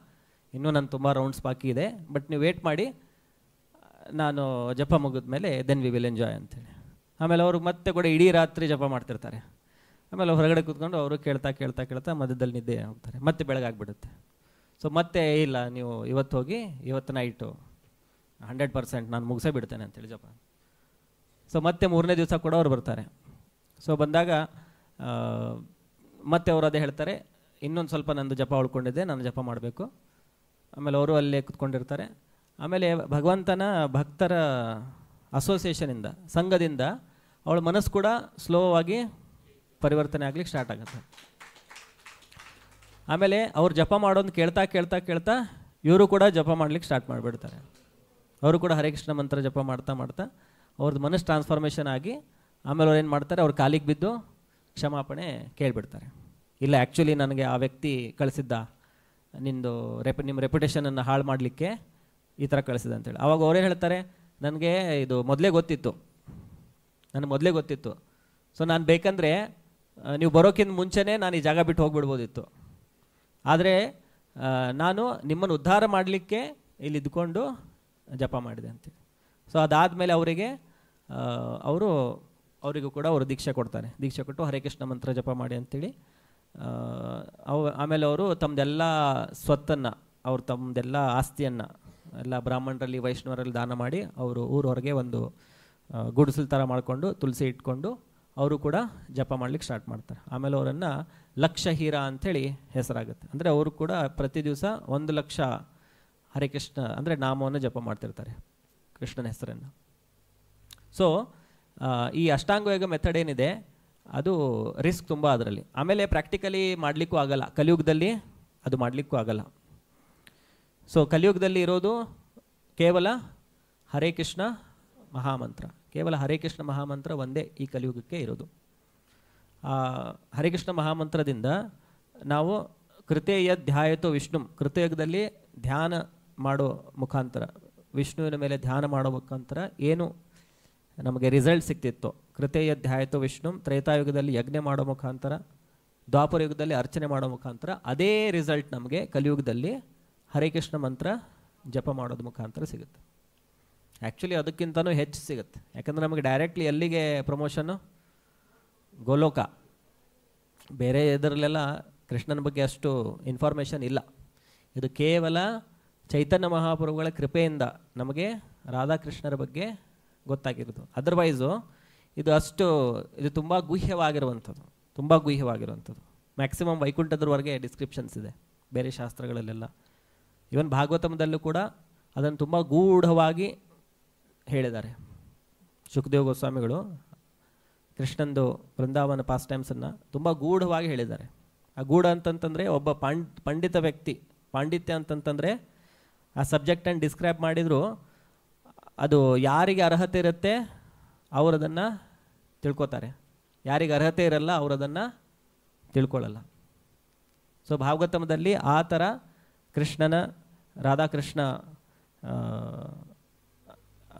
ಇನ್ನೂ ನಾನು ತುಂಬ ರೌಂಡ್ಸ್ ಬಾಕಿ ಇದೆ, ಬಟ್ ನೀವು ವೇಟ್ ಮಾಡಿ, ನಾನು ಜಪ ಮುಗಿದ ಮೇಲೆ ದೆನ್ ವಿ ವಿಲ್ ಎಂಜಾಯ್ ಅಂಥೇಳಿ. ಆಮೇಲೆ ಅವರು ಮತ್ತೆ ಕೂಡ ಇಡೀ ರಾತ್ರಿ ಜಪ ಮಾಡ್ತಿರ್ತಾರೆ. ಆಮೇಲೆ ಹೊರಗಡೆ ಕೂತ್ಕೊಂಡು ಅವರು ಕೇಳ್ತಾ ಕೇಳ್ತಾ ಕೇಳ್ತಾ ಮಧ್ಯದಲ್ಲಿ ನಿದ್ದೆ ಹೋಗ್ತಾರೆ, ಮತ್ತೆ ಬೆಳಗಾಗ್ಬಿಡುತ್ತೆ. ಸೊ ಮತ್ತೆ ಇಲ್ಲ ನೀವು ಇವತ್ತು ಹೋಗಿ ಇವತ್ತು ನೈಟು 100% ನಾನು ಮುಗಿಸೇ ಬಿಡ್ತೇನೆ ಅಂತೇಳಿ ಜಪ. ಸೊ ಮತ್ತೆ 3ನೇ ದಿವಸ ಕೂಡ ಅವ್ರು ಬರ್ತಾರೆ. ಸೊ ಬಂದಾಗ ಮತ್ತೆ ಅವರು ಅದೇ ಹೇಳ್ತಾರೆ, ಇನ್ನೊಂದು ಸ್ವಲ್ಪ ನಂದು ಜಪ ಉಳ್ಕೊಂಡಿದ್ದೆ, ನಾನು ಜಪ ಮಾಡಬೇಕು. ಆಮೇಲೆ ಅವರು ಅಲ್ಲೇ ಕೂತ್ಕೊಂಡಿರ್ತಾರೆ. ಆಮೇಲೆ ಭಗವಂತನ ಭಕ್ತರ ಅಸೋಸಿಯೇಷನಿಂದ, ಸಂಘದಿಂದ ಅವಳ ಮನಸ್ಸು ಕೂಡ ಸ್ಲೋ ಆಗಿ ಪರಿವರ್ತನೆ ಆಗ್ಲಿಕ್ಕೆ ಸ್ಟಾರ್ಟ್ ಆಗುತ್ತೆ. ಆಮೇಲೆ ಅವ್ರು ಜಪ ಮಾಡೋದು ಕೇಳ್ತಾ ಕೇಳ್ತಾ ಕೇಳ್ತಾ ಇವರು ಕೂಡ ಜಪ ಮಾಡ್ಲಿಕ್ಕೆ ಸ್ಟಾರ್ಟ್ ಮಾಡಿಬಿಡ್ತಾರೆ. ಅವರು ಕೂಡ ಹರೇ ಕೃಷ್ಣ ಮಂತ್ರ ಜಪ ಮಾಡ್ತಾ ಮಾಡ್ತಾ ಅವ್ರದ್ದು ಮನಸ್ಸು ಟ್ರಾನ್ಸ್ಫಾರ್ಮೇಷನ್ ಆಗಿ ಆಮೇಲೆ ಅವ್ರು ಏನು ಮಾಡ್ತಾರೆ, ಅವ್ರ ಕಾಲಿಗೆ ಬಿದ್ದು ಕ್ಷಮಾಪಣೆ ಕೇಳಿಬಿಡ್ತಾರೆ. ಇಲ್ಲ ಆ್ಯಕ್ಚುಲಿ ನನಗೆ ಆ ವ್ಯಕ್ತಿ ಕಳಿಸಿದ್ದ, ನಿಂದು ನಿಮ್ಮ ರೆಪ್ಯುಟೇಷನನ್ನು ಹಾಳು ಮಾಡಲಿಕ್ಕೆ ಈ ಥರ ಕಳಿಸಿದೆ ಅಂತೇಳಿ. ಆವಾಗ ಅವರೇ ಹೇಳ್ತಾರೆ, ನನಗೆ ಇದು ಮೊದಲೇ ಗೊತ್ತಿತ್ತು, ನನಗೆ ಮೊದಲೇ ಗೊತ್ತಿತ್ತು. ಸೊ ನಾನು ಬೇಕಂದರೆ ನೀವು ಬರೋಕ್ಕಿಂತ ಮುಂಚೆನೇ ನಾನು ಈ ಜಾಗ ಬಿಟ್ಟು ಹೋಗಿಬಿಡ್ಬೋದಿತ್ತು. ಆದರೆ ನಾನು ನಿಮ್ಮನ್ನು ಉದ್ಧಾರ ಮಾಡಲಿಕ್ಕೆ ಇಲ್ಲಿ ಇದ್ಕೊಂಡು ಜಪ ಮಾಡಿದೆ ಅಂತೇಳಿ. ಸೊ ಅದಾದಮೇಲೆ ಅವರಿಗೂ ಕೂಡ ಅವರು ದೀಕ್ಷೆ ಕೊಡ್ತಾರೆ. ದೀಕ್ಷೆ ಕೊಟ್ಟು ಹರೇ ಕೃಷ್ಣ ಮಂತ್ರ ಜಪ ಮಾಡಿ ಅಂತೇಳಿ. ಆಮೇಲೆ ಅವರು ತಮ್ಮದೆಲ್ಲ ಸ್ವತ್ತನ್ನು, ಅವ್ರು ತಮ್ಮದೆಲ್ಲ ಆಸ್ತಿಯನ್ನು ಎಲ್ಲ ಬ್ರಾಹ್ಮಣರಲ್ಲಿ ವೈಷ್ಣವರಲ್ಲಿ ದಾನ ಮಾಡಿ ಅವರು ಊರವರೆಗೆ ಒಂದು ಗುಡಿಸಲು ಥರ ಮಾಡಿಕೊಂಡು ತುಳಸಿ ಇಟ್ಕೊಂಡು ಅವರು ಕೂಡ ಜಪ ಮಾಡ್ಲಿಕ್ಕೆ ಸ್ಟಾರ್ಟ್ ಮಾಡ್ತಾರೆ. ಆಮೇಲೆ ಅವರನ್ನು ಲಕ್ಷ ಹೀರ ಅಂಥೇಳಿ ಹೆಸರಾಗುತ್ತೆ. ಅಂದರೆ ಅವರು ಕೂಡ ಪ್ರತಿ ದಿವಸ 1,00,000 ಹರೇ ಕೃಷ್ಣ ಅಂದರೆ ನಾಮವನ್ನು ಜಪ ಮಾಡ್ತಿರ್ತಾರೆ, ಕೃಷ್ಣನ ಹೆಸರನ್ನು. ಸೊ ಈ ಅಷ್ಟಾಂಗ ಯೋಗ ಮೆಥಡ್ ಏನಿದೆ ಅದು ರಿಸ್ಕ್ ತುಂಬ ಅದರಲ್ಲಿ. ಆಮೇಲೆ ಪ್ರಾಕ್ಟಿಕಲಿ ಮಾಡಲಿಕ್ಕೂ ಆಗಲ್ಲ, ಕಲಿಯುಗದಲ್ಲಿ ಅದು ಮಾಡಲಿಕ್ಕೂ ಆಗಲ್ಲ. ಸೊ ಕಲಿಯುಗದಲ್ಲಿ ಇರೋದು ಕೇವಲ ಹರೇ ಕೃಷ್ಣ ಮಹಾಮಂತ್ರ, ಕೇವಲ ಹರೇ ಕೃಷ್ಣ ಮಹಾಮಂತ್ರ ಒಂದೇ ಈ ಕಲಿಯುಗಕ್ಕೆ ಇರೋದು. ಹರೇ ಕೃಷ್ಣ ಮಹಾಮಂತ್ರದಿಂದ ನಾವು ಕೃತೇಯ ಧ್ಯಾಯತೋ ವಿಷ್ಣು, ಕೃತಯುಗದಲ್ಲಿ ಧ್ಯಾನ ಮಾಡೋ ಮುಖಾಂತರ, ವಿಷ್ಣುವಿನ ಮೇಲೆ ಧ್ಯಾನ ಮಾಡೋ ಮುಖಾಂತರ ಏನು ನಮಗೆ ರಿಸಲ್ಟ್ ಸಿಗ್ತಿತ್ತು, ಕೃತೇಯ ಧ್ಯಾಯತೋ ವಿಷ್ಣು, ತ್ರೇತಾಯುಗದಲ್ಲಿ ಯಜ್ಞ ಮಾಡೋ ಮುಖಾಂತರ, ದ್ವಾಪರ ಯುಗದಲ್ಲಿ ಅರ್ಚನೆ ಮಾಡೋ ಮುಖಾಂತರ, ಅದೇ ರಿಸಲ್ಟ್ ನಮಗೆ ಕಲಿಯುಗದಲ್ಲಿ ಹರೇ ಕೃಷ್ಣ ಮಂತ್ರ ಜಪ ಮಾಡೋದು ಮುಖಾಂತರ ಸಿಗುತ್ತೆ. ಆ್ಯಕ್ಚುಲಿ ಅದಕ್ಕಿಂತನೂ ಹೆಚ್ಚು ಸಿಗುತ್ತೆ. ಯಾಕಂದರೆ ನಮಗೆ ಡೈರೆಕ್ಟ್ಲಿ ಎಲ್ಲಿಗೆ ಪ್ರಮೋಷನ್ನು, ಗೋಲೋಕ. ಬೇರೆ ಇದರಲ್ಲೆಲ್ಲ ಕೃಷ್ಣನ ಬಗ್ಗೆ ಅಷ್ಟು ಇನ್ಫಾರ್ಮೇಷನ್ ಇಲ್ಲ. ಇದು ಕೇವಲ ಚೈತನ್ಯ ಮಹಾಪ್ರಭುಗಳ ಕೃಪೆಯಿಂದ ನಮಗೆ ರಾಧಾಕೃಷ್ಣರ ಬಗ್ಗೆ ಗೊತ್ತಾಗಿರೋದು. ಅದರ್ವೈಸು ಇದು ತುಂಬ ಗುಹ್ಯವಾಗಿರುವಂಥದ್ದು, ತುಂಬ ಗುಹ್ಯವಾಗಿರುವಂಥದ್ದು. ಮ್ಯಾಕ್ಸಿಮಮ್ ವೈಕುಂಠದವರೆಗೆ ಡಿಸ್ಕ್ರಿಪ್ಷನ್ಸ್ ಇದೆ ಬೇರೆ ಶಾಸ್ತ್ರಗಳಲ್ಲೆಲ್ಲ. ಇವನ್ ಭಾಗವತಮದಲ್ಲೂ ಕೂಡ ಅದನ್ನು ತುಂಬ ಗೂಢವಾಗಿ ಹೇಳಿದ್ದಾರೆ. ಶುಕದೇವ ಗೋಸ್ವಾಮಿಗಳು ಕೃಷ್ಣಂದು ವೃಂದಾವನ ಪಾಸ್ ಟೈಮ್ಸನ್ನು ತುಂಬ ಗೂಢವಾಗಿ ಹೇಳಿದ್ದಾರೆ. ಆ ಗೂಢ ಅಂತಂತಂದರೆ ಒಬ್ಬ ಪಂಡಿತ ವ್ಯಕ್ತಿ, ಪಾಂಡಿತ್ಯ ಅಂತಂತಂದರೆ ಆ ಸಬ್ಜೆಕ್ಟನ್ನು ಡಿಸ್ಕ್ರೈಬ್ ಮಾಡಿದರೂ ಅದು ಯಾರಿಗೆ ಅರ್ಹತೆ ಇರುತ್ತೆ ಅವರು ಅದನ್ನು ತಿಳ್ಕೊತಾರೆ, ಯಾರಿಗೆ ಅರ್ಹತೆ ಇರಲ್ಲ ಅವರು ಅದನ್ನು ತಿಳ್ಕೊಳ್ಳಲ್ಲ. ಸೊ ಭಾಗವತಮದಲ್ಲಿ ಆ ಥರ ಕೃಷ್ಣನ, ರಾಧಾಕೃಷ್ಣ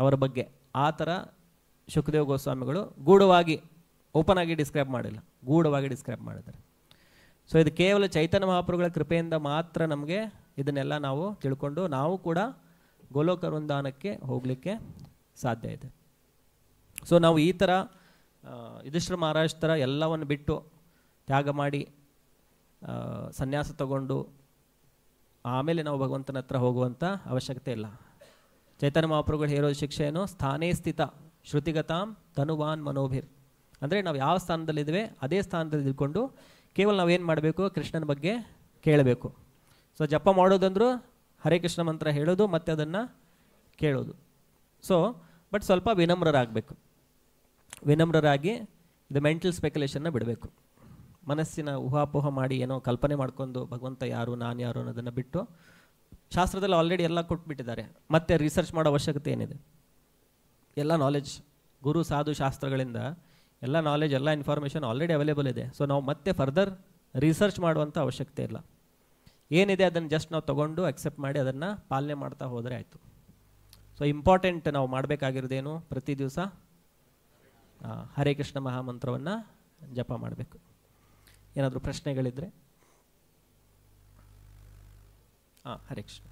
ಅವರ ಬಗ್ಗೆ ಆ ಥರ ಶುಕದೇವ ಗೋಸ್ವಾಮಿಗಳು ಗೂಢವಾಗಿ, ಓಪನ್ ಆಗಿ ಡಿಸ್ಕ್ರೈಬ್ ಮಾಡಿಲ್ಲ, ಗೂಢವಾಗಿ ಡಿಸ್ಕ್ರೈಬ್ ಮಾಡಿದ್ದಾರೆ. ಸೊ ಇದು ಕೇವಲ ಚೈತನ್ಯ ಮಹಾಪ್ರಭುಗಳ ಕೃಪೆಯಿಂದ ಮಾತ್ರ ನಮಗೆ ಇದನ್ನೆಲ್ಲ ನಾವು ತಿಳ್ಕೊಂಡು ನಾವು ಕೂಡ ಗೋಲೋಕ ವೃಂದಾವನಕ್ಕೆ ಹೋಗಲಿಕ್ಕೆ ಸಾಧ್ಯ ಇದೆ. ಸೊ ನಾವು ಈ ಥರ ಯುಧಿಷ್ಠಿರ ಮಹಾರಾಜ್ ಥರ ಎಲ್ಲವನ್ನು ಬಿಟ್ಟು ತ್ಯಾಗ ಮಾಡಿ ಸನ್ಯಾಸ ತಗೊಂಡು ಆಮೇಲೆ ನಾವು ಭಗವಂತನ ಹತ್ರ ಹೋಗುವಂಥ ಅವಶ್ಯಕತೆ ಇಲ್ಲ. ಚೈತನ್ಯ ಮಹಾಪ್ರಭುಗಳು ಹೇಳೋ ಶಿಕ್ಷೆ ಏನು, ಸ್ಥಾನೇ ಸ್ಥಿತ ಶ್ರುತಿಗತಾಂ ತನುವಾನ್ ಮನೋಭಿರ್. ಅಂದರೆ ನಾವು ಯಾವ ಸ್ಥಾನದಲ್ಲಿದ್ದೇವೆ ಅದೇ ಸ್ಥಾನದಲ್ಲಿ ಇದ್ಕೊಂಡು ಕೇವಲ ನಾವೇನು ಮಾಡಬೇಕು, ಕೃಷ್ಣನ ಬಗ್ಗೆ ಕೇಳಬೇಕು. ಸೊ ಜಪ ಮಾಡೋದಂದ್ರೂ ಹರೇ ಕೃಷ್ಣ ಮಂತ್ರ ಹೇಳೋದು ಮತ್ತು ಅದನ್ನು ಕೇಳೋದು. ಸೊ ಬಟ್ ಸ್ವಲ್ಪ ವಿನಮ್ರರಾಗಬೇಕು. ವಿನಮ್ರರಾಗಿ ಇದು ಮೆಂಟಲ್ ಸ್ಪೆಕ್ಯುಲೇಷನ್ನ ಬಿಡಬೇಕು. ಮನಸ್ಸಿನ ಊಹಾಪೋಹ ಮಾಡಿ ಏನೋ ಕಲ್ಪನೆ ಮಾಡ್ಕೊಂಡು ಭಗವಂತ ಯಾರು, ನಾನು ಯಾರು ಅನ್ನೋದನ್ನು ಬಿಟ್ಟು, ಶಾಸ್ತ್ರದಲ್ಲಿ ಆಲ್ರೆಡಿ ಎಲ್ಲ ಕೊಟ್ಬಿಟ್ಟಿದ್ದಾರೆ, ಮತ್ತೆ ರಿಸರ್ಚ್ ಮಾಡೋ ಅವಶ್ಯಕತೆ ಏನಿದೆ? ಎಲ್ಲ ನಾಲೆಜ್, ಗುರು ಸಾಧು ಶಾಸ್ತ್ರಗಳಿಂದ ಎಲ್ಲ ನಾಲೆಜ್, ಎಲ್ಲ ಇನ್ಫಾರ್ಮೇಷನ್ ಆಲ್ರೆಡಿ ಅವೈಲೇಬಲ್ ಇದೆ. ಸೊ ನಾವು ಮತ್ತೆ ಫರ್ದರ್ ರಿಸರ್ಚ್ ಮಾಡುವಂಥ ಅವಶ್ಯಕತೆ ಇಲ್ಲ. ಏನಿದೆ ಅದನ್ನು ಜಸ್ಟ್ ನಾವು ತೊಗೊಂಡು ಅಕ್ಸೆಪ್ಟ್ ಮಾಡಿ ಅದನ್ನು ಪಾಲನೆ ಮಾಡ್ತಾ ಹೋದರೆ ಆಯಿತು. ಸೊ ಇಂಪಾರ್ಟೆಂಟ್ ನಾವು ಮಾಡಬೇಕಾಗಿರೋದೇನು, ಪ್ರತಿ ದಿವಸ ಹರೇ ಕೃಷ್ಣ ಮಹಾಮಂತ್ರವನ್ನು ಜಪ ಮಾಡಬೇಕು. ಏನಾದರೂ ಪ್ರಶ್ನೆಗಳಿದ್ದರೆ? ಹರೇ ಕೃಷ್ಣ.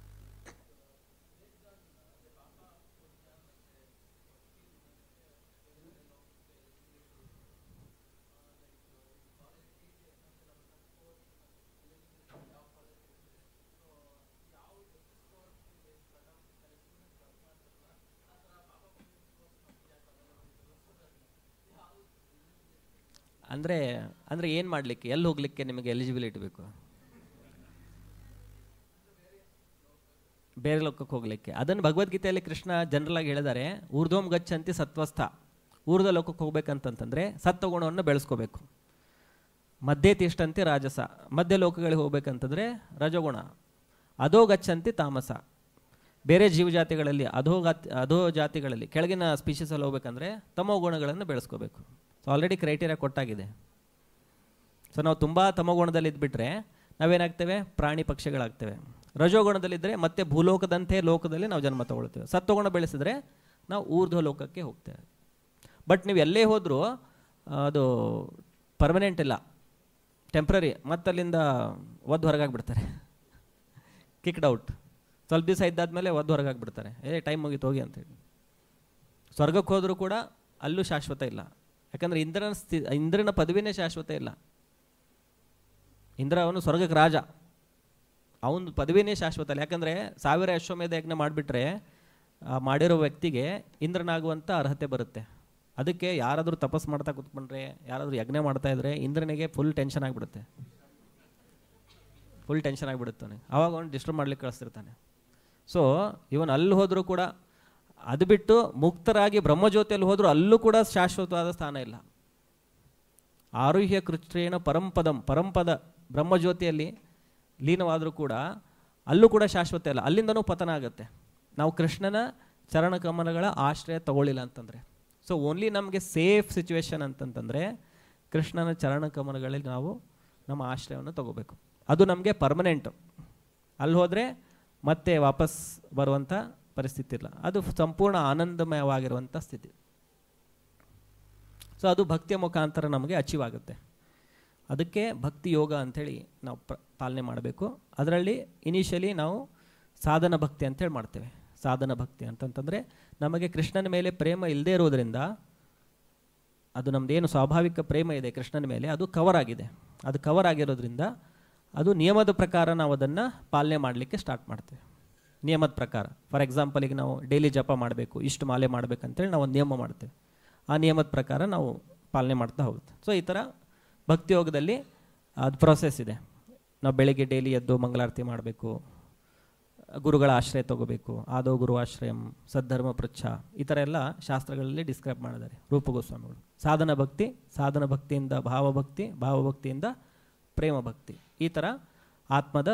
ಅಂದರೆ ಅಂದರೆ ಏನು ಮಾಡಲಿಕ್ಕೆ, ಎಲ್ಲಿ ಹೋಗಲಿಕ್ಕೆ ನಿಮಗೆ ಎಲಿಜಿಬಿಲಿಟಿ ಬೇಕು? ಬೇರೆ ಲೋಕಕ್ಕೆ ಹೋಗಲಿಕ್ಕೆ. ಅದನ್ನು ಭಗವದ್ಗೀತೆಯಲ್ಲಿ ಕೃಷ್ಣ ಜನರಲ್ ಆಗಿ ಹೇಳಿದ್ದಾರೆ, ಊರ್ಧ್ವಂ ಗಚ್ಚಂತಿ ಸತ್ವಸ್ಥ. ಊರ್ಧ್ವ ಲೋಕಕ್ಕೆ ಹೋಗ್ಬೇಕಂತಂತಂದರೆ ಸತ್ವಗುಣವನ್ನು ಬೆಳೆಸ್ಕೋಬೇಕು. ಮಧ್ಯೆ ತಿಷ್ಟಂತಿ ರಾಜಸ, ಮಧ್ಯ ಲೋಕಗಳಿಗೆ ಹೋಗ್ಬೇಕಂತಂದರೆ ರಜಗುಣ. ಅಧೋ ಗಚ್ಚಂತಿ ತಾಮಸ, ಬೇರೆ ಜೀವಜಾತಿಗಳಲ್ಲಿ ಅಧೋ ಜಾತಿಗಳಲ್ಲಿ ಕೆಳಗಿನ ಸ್ಪೀಷೀಸಲ್ಲಿ ಹೋಗ್ಬೇಕಂದ್ರೆ ತಮೋ ಗುಣಗಳನ್ನು ಬೆಳೆಸ್ಕೋಬೇಕು. ಸೊ ಆಲ್ರೆಡಿ ಕ್ರೈಟೀರಿಯಾ ಕೊಟ್ಟಾಗಿದೆ. ಸೊ ನಾವು ತುಂಬ ತಮೋಗುಣದಲ್ಲಿ ಇದ್ಬಿಟ್ರೆ ನಾವೇನಾಗ್ತೇವೆ? ಪ್ರಾಣಿ ಪಕ್ಷಿಗಳಾಗ್ತೇವೆ. ರಜೋಗುಣದಲ್ಲಿದ್ದರೆ ಮತ್ತೆ ಭೂಲೋಕದಂತೆ ಲೋಕದಲ್ಲಿ ನಾವು ಜನ್ಮ ತಗೊಳ್ತೇವೆ. ಸತ್ವಗುಣ ಬೆಳೆಸಿದ್ರೆ ನಾವು ಊರ್ಧ್ವ ಲೋಕಕ್ಕೆ ಹೋಗ್ತೇವೆ. ಬಟ್ ನೀವು ಎಲ್ಲೇ ಹೋದರೂ ಅದು ಪರ್ಮನೆಂಟ್ ಇಲ್ಲ, ಟೆಂಪ್ರರಿ. ಮತ್ತಲ್ಲಿಂದ ಒದ್ದು ಹೊರಗಾಗ್ಬಿಡ್ತಾರೆ, ಕಿಕ್ಡ್ ಔಟ್. ಸ್ವಲ್ಪ ದಿವಸ ಇದ್ದಾದ್ಮೇಲೆ ಒದ್ದು ಹೊರಗಾಗ್ಬಿಡ್ತಾರೆ, ಟೈಮ್ ಮುಗಿತು ಹೋಗಿ ಅಂತೇಳಿ. ಸ್ವರ್ಗಕ್ಕೆ ಹೋದರೂ ಕೂಡ ಅಲ್ಲೂ ಶಾಶ್ವತ ಇಲ್ಲ. ಯಾಕಂದರೆ ಇಂದ್ರನ ಪದವಿನೇ ಶಾಶ್ವತ ಇಲ್ಲ. ಇಂದ್ರ ಅವನು ಸ್ವರ್ಗಕ್ಕೆ ರಾಜ, ಅವನ ಪದವಿನೇ ಶಾಶ್ವತ ಇಲ್ಲ. ಯಾಕಂದರೆ 1000 ಅಶ್ವಮೇಧ ಯಜ್ಞ ಮಾಡಿಬಿಟ್ರೆ ಮಾಡಿರೋ ವ್ಯಕ್ತಿಗೆ ಇಂದ್ರನಾಗುವಂಥ ಅರ್ಹತೆ ಬರುತ್ತೆ. ಅದಕ್ಕೆ ಯಾರಾದರೂ ತಪಸ್ ಮಾಡ್ತಾ ಕೂತ್ಕೊಂಡ್ರೆ, ಯಾರಾದರೂ ಯಜ್ಞ ಮಾಡ್ತಾ ಇದ್ರೆ ಇಂದ್ರನಿಗೆ ಫುಲ್ ಟೆನ್ಷನ್ ಆಗಿಬಿಡುತ್ತೆ. ಆವಾಗ ಅವನು ಡಿಸ್ಟರ್ಬ್ ಮಾಡ್ಲಿಕ್ಕೆ ಕಳಿಸ್ತಿರ್ತಾನೆ. ಸೊ ಇವನು ಅಲ್ಲಿ ಹೋದರೂ ಕೂಡ, ಅದು ಬಿಟ್ಟು ಮುಕ್ತರಾಗಿ ಬ್ರಹ್ಮಜ್ಯೋತಿಯಲ್ಲಿ ಹೋದರೂ ಅಲ್ಲೂ ಕೂಡ ಶಾಶ್ವತವಾದ ಸ್ಥಾನ ಇಲ್ಲ. ಆರುಹ್ಯ ಕೃಚ್ಛ್ರೇಣ ಪರಂಪದ ಬ್ರಹ್ಮಜ್ಯೋತಿಯಲ್ಲಿ ಲೀನವಾದರೂ ಕೂಡ ಅಲ್ಲೂ ಕೂಡ ಶಾಶ್ವತ ಇಲ್ಲ, ಅಲ್ಲಿಂದನೂ ಪತನ ಆಗುತ್ತೆ. ನಾವು ಕೃಷ್ಣನ ಚರಣಕಮಲಗಳ ಆಶ್ರಯ ತಗೊಳ್ಳಿಲ್ಲ ಅಂತಂದರೆ. ಸೊ ಓನ್ಲಿ ನಮಗೆ ಸೇಫ್ ಸಿಚುವೇಶನ್ ಅಂತಂತಂದರೆ ಕೃಷ್ಣನ ಚರಣಕಮಲಗಳಲ್ಲಿ ನಾವು ನಮ್ಮ ಆಶ್ರಯವನ್ನು ತಗೋಬೇಕು. ಅದು ನಮಗೆ ಪರ್ಮನೆಂಟು. ಅಲ್ಲಿ ಹೋದರೆ ಮತ್ತೆ ವಾಪಸ್ ಬರುವಂಥ ಪರಿಸ್ಥಿತಿ ಇಲ್ಲ. ಅದು ಸಂಪೂರ್ಣ ಆನಂದಮಯವಾಗಿರುವಂಥ ಸ್ಥಿತಿ. ಸೊ ಅದು ಭಕ್ತಿಯ ಮುಖಾಂತರ ನಮಗೆ ಅಚೀವ್ ಆಗುತ್ತೆ. ಅದಕ್ಕೆ ಭಕ್ತಿ ಯೋಗ ಅಂಥೇಳಿ ನಾವು ಪಾಲನೆ ಮಾಡಬೇಕು. ಅದರಲ್ಲಿ ಇನಿಷಿಯಲಿ ನಾವು ಸಾಧನ ಭಕ್ತಿ ಅಂಥೇಳಿ ಮಾಡ್ತೇವೆ. ಸಾಧನ ಭಕ್ತಿ ಅಂತಂತಂದರೆ ನಮಗೆ ಕೃಷ್ಣನ ಮೇಲೆ ಪ್ರೇಮ ಇಲ್ಲದೇ ಇರೋದರಿಂದ, ಅದು ನಮ್ಮದೇನು ಸ್ವಾಭಾವಿಕ ಪ್ರೇಮ ಇದೆ ಕೃಷ್ಣನ ಮೇಲೆ, ಅದು ಕವರ್ ಆಗಿದೆ. ಅದು ಕವರ್ ಆಗಿರೋದ್ರಿಂದ ಅದು ನಿಯಮದ ಪ್ರಕಾರ ನಾವು ಅದನ್ನು ಪಾಲನೆ ಮಾಡಲಿಕ್ಕೆ ಸ್ಟಾರ್ಟ್ ಮಾಡ್ತೇವೆ. ನಿಯಮದ ಪ್ರಕಾರ, ಫಾರ್ ಎಕ್ಸಾಂಪಲ್ ಈಗ ನಾವು ಡೈಲಿ ಜಪ ಮಾಡಬೇಕು, ಇಷ್ಟು ಮಾಲೆ ಮಾಡಬೇಕಂತೇಳಿ ನಾವು ಒಂದು ನಿಯಮ ಮಾಡ್ತೇವೆ. ಆ ನಿಯಮದ ಪ್ರಕಾರ ನಾವು ಪಾಲನೆ ಮಾಡ್ತಾ ಹೋಗುತ್ತೆ. ಸೊ ಈ ಥರ ಭಕ್ತಿಯೋಗದಲ್ಲಿ ಅದು ಪ್ರೊಸೆಸ್ ಇದೆ. ನಾವು ಬೆಳಗ್ಗೆ ಡೈಲಿ ಎದ್ದು ಮಂಗಳಾರತಿ ಮಾಡಬೇಕು, ಗುರುಗಳ ಆಶ್ರಯ ತಗೋಬೇಕು, ಆದೋ ಗುರು ಆಶ್ರಯಂ, ಸದ್ಧರ್ಮ ಪೃಚ್ಛ, ಈ ಥರ ಎಲ್ಲ ಶಾಸ್ತ್ರಗಳಲ್ಲಿ ಡಿಸ್ಕ್ರೈಬ್ ಮಾಡಿದ್ದಾರೆ ರೂಪಗೋಸ್ವಾಮಿಗಳು. ಸಾಧನ ಭಕ್ತಿಯಿಂದ ಭಾವಭಕ್ತಿ, ಭಾವಭಕ್ತಿಯಿಂದ ಪ್ರೇಮ ಭಕ್ತಿ, ಈ ಥರ ಆತ್ಮದ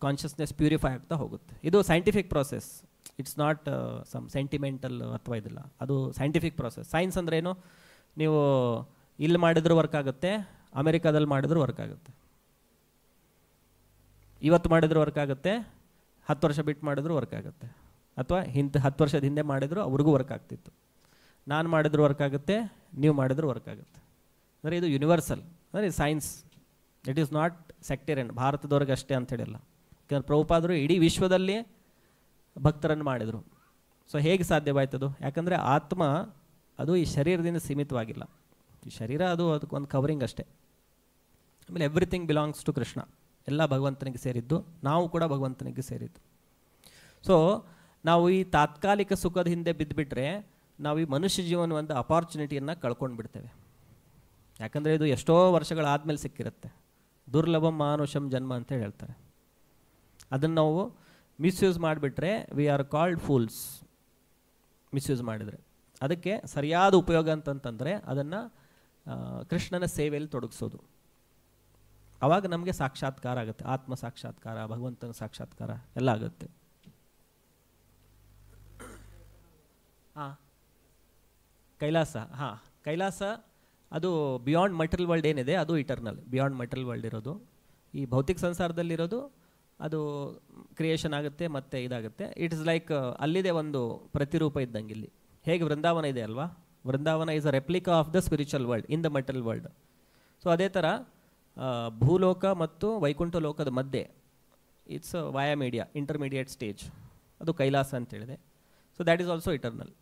ಕಾನ್ಷಿಯಸ್ನೆಸ್ ಪ್ಯೂರಿಫೈ ಆಗ್ತಾ ಹೋಗುತ್ತೆ. ಇದು scientific process, it's not some sentimental ಅಥವಾ ಇದಿಲ್ಲ, ಅದು ಸೈಂಟಿಫಿಕ್ ಪ್ರೋಸೆಸ್. ಸೈನ್ಸ್ ಅಂದ್ರೇನು? ನೀವು ಇಲ್ಲಿ ಮಾಡಿದರೂ ವರ್ಕ್ ಆಗುತ್ತೆ, ಅಮೆರಿಕಾದಲ್ಲಿ ಮಾಡಿದರೂ ವರ್ಕ್ ಆಗುತ್ತೆ, ಇವತ್ತು ಮಾಡಿದರೂ ವರ್ಕ್ ಆಗುತ್ತೆ, 10 ವರ್ಷ ಬಿಟ್ಟು ಮಾಡಿದ್ರು ವರ್ಕ್ ಆಗುತ್ತೆ, ಅಥವಾ 10 ವರ್ಷದ ಹಿಂದೆ ಮಾಡಿದ್ರು ಅವ್ರಿಗೂ ವರ್ಕ್ ಆಗ್ತಿತ್ತು. ನಾನು ಮಾಡಿದ್ರು ವರ್ಕ್ ಆಗುತ್ತೆ, ನೀವು ಮಾಡಿದ್ರು ವರ್ಕ್ ಆಗುತ್ತೆ. ಅಂದರೆ ಇದು ಯೂನಿವರ್ಸಲ್, ಅಂದರೆ ಸೈನ್ಸ್. ಇಟ್ ಈಸ್ ನಾಟ್ ಸೆಕ್ಟೇರಿಯನ್, ಭಾರತದವ್ರಿಗೆ ಅಷ್ಟೇ ಅಂತ ಹೇಳಿಲ್ಲ. ಯಾಕಂದ್ರೆ ಪ್ರಭುಪಾದರು ಇಡೀ ವಿಶ್ವದಲ್ಲಿ ಭಕ್ತರನ್ನು ಮಾಡಿದರು. ಸೊ ಹೇಗೆ ಸಾಧ್ಯವಾಯ್ತದು? ಯಾಕಂದರೆ ಆತ್ಮ ಅದು ಈ ಶರೀರದಿಂದ ಸೀಮಿತವಾಗಿಲ್ಲ. ಈ ಶರೀರ ಅದು ಅದಕ್ಕೊಂದು ಕವರಿಂಗ್ ಅಷ್ಟೇ. ಆಮೇಲೆ ಎವ್ರಿಥಿಂಗ್ ಬಿಲಾಂಗ್ಸ್ ಟು ಕೃಷ್ಣ, ಎಲ್ಲ ಭಗವಂತನಿಗೆ ಸೇರಿದ್ದು, ನಾವು ಕೂಡ ಭಗವಂತನಿಗೆ ಸೇರಿದ್ದು. ಸೊ ನಾವು ಈ ತಾತ್ಕಾಲಿಕ ಸುಖದ ಹಿಂದೆ ಬಿದ್ದುಬಿಟ್ರೆ ನಾವು ಈ ಮನುಷ್ಯ ಜೀವನ ಒಂದು ಅಪಾರ್ಚುನಿಟಿಯನ್ನು ಕಳ್ಕೊಂಡು ಬಿಡ್ತೇವೆ. ಯಾಕಂದರೆ ಇದು ಎಷ್ಟೋ ವರ್ಷಗಳಾದಮೇಲೆ ಸಿಕ್ಕಿರುತ್ತೆ. ದುರ್ಲಭಂ ಮಾನುಷಂ ಜನ್ಮ ಅಂತ ಹೇಳ್ತಾರೆ. ಅದನ್ನು ನಾವು ಮಿಸ್ಯೂಸ್ ಮಾಡಿಬಿಟ್ರೆ we are called fools. Misuse ಮಾಡಿದರೆ ಅದಕ್ಕೆ ಸರಿಯಾದ ಉಪಯೋಗ ಅಂತಂತಂದರೆ ಅದನ್ನು ಕೃಷ್ಣನ ಸೇವೆಯಲ್ಲಿ ತೊಡಗಿಸೋದು. ಆವಾಗ ನಮಗೆ ಸಾಕ್ಷಾತ್ಕಾರ ಆಗುತ್ತೆ, ಆತ್ಮ ಸಾಕ್ಷಾತ್ಕಾರ, ಭಗವಂತನ ಸಾಕ್ಷಾತ್ಕಾರ ಎಲ್ಲ ಆಗುತ್ತೆ. ಕೈಲಾಸ ಅದು ಬಿಯಾಂಡ್ ಮಟೀರಿಯಲ್ ವರ್ಲ್ಡ್ ಏನಿದೆ ಅದು ಇಟರ್ನಲ್, ಬಿಯಾಂಡ್ ಮಟೀರಿಯಲ್ ವರ್ಲ್ಡ್ ಇರೋದು. ಈ ಭೌತಿಕ ಸಂಸಾರದಲ್ಲಿರೋದು ಅದು ಕ್ರಿಯೇಷನ್ ಆಗುತ್ತೆ ಮತ್ತು ಇದಾಗುತ್ತೆ. ಇಟ್ ಇಸ್ ಲೈಕ್ ಅಲ್ಲಿದೆ ಒಂದು ಪ್ರತಿರೂಪ ಇದ್ದಂಗೆ. ಇಲ್ಲಿ ಹೇಗೆ ವೃಂದಾವನ ಇದೆ ಅಲ್ವಾ, Vrindavan is a replica of the spiritual world in the material world. So ಅದೇ ಥರ ಭೂಲೋಕ ಮತ್ತು ವೈಕುಂಠ ಲೋಕದ ಮಧ್ಯೆ it's via media, intermediate stage, ಅದು ಕೈಲಾಸ ಅಂತೇಳಿದೆ. So that is also eternal.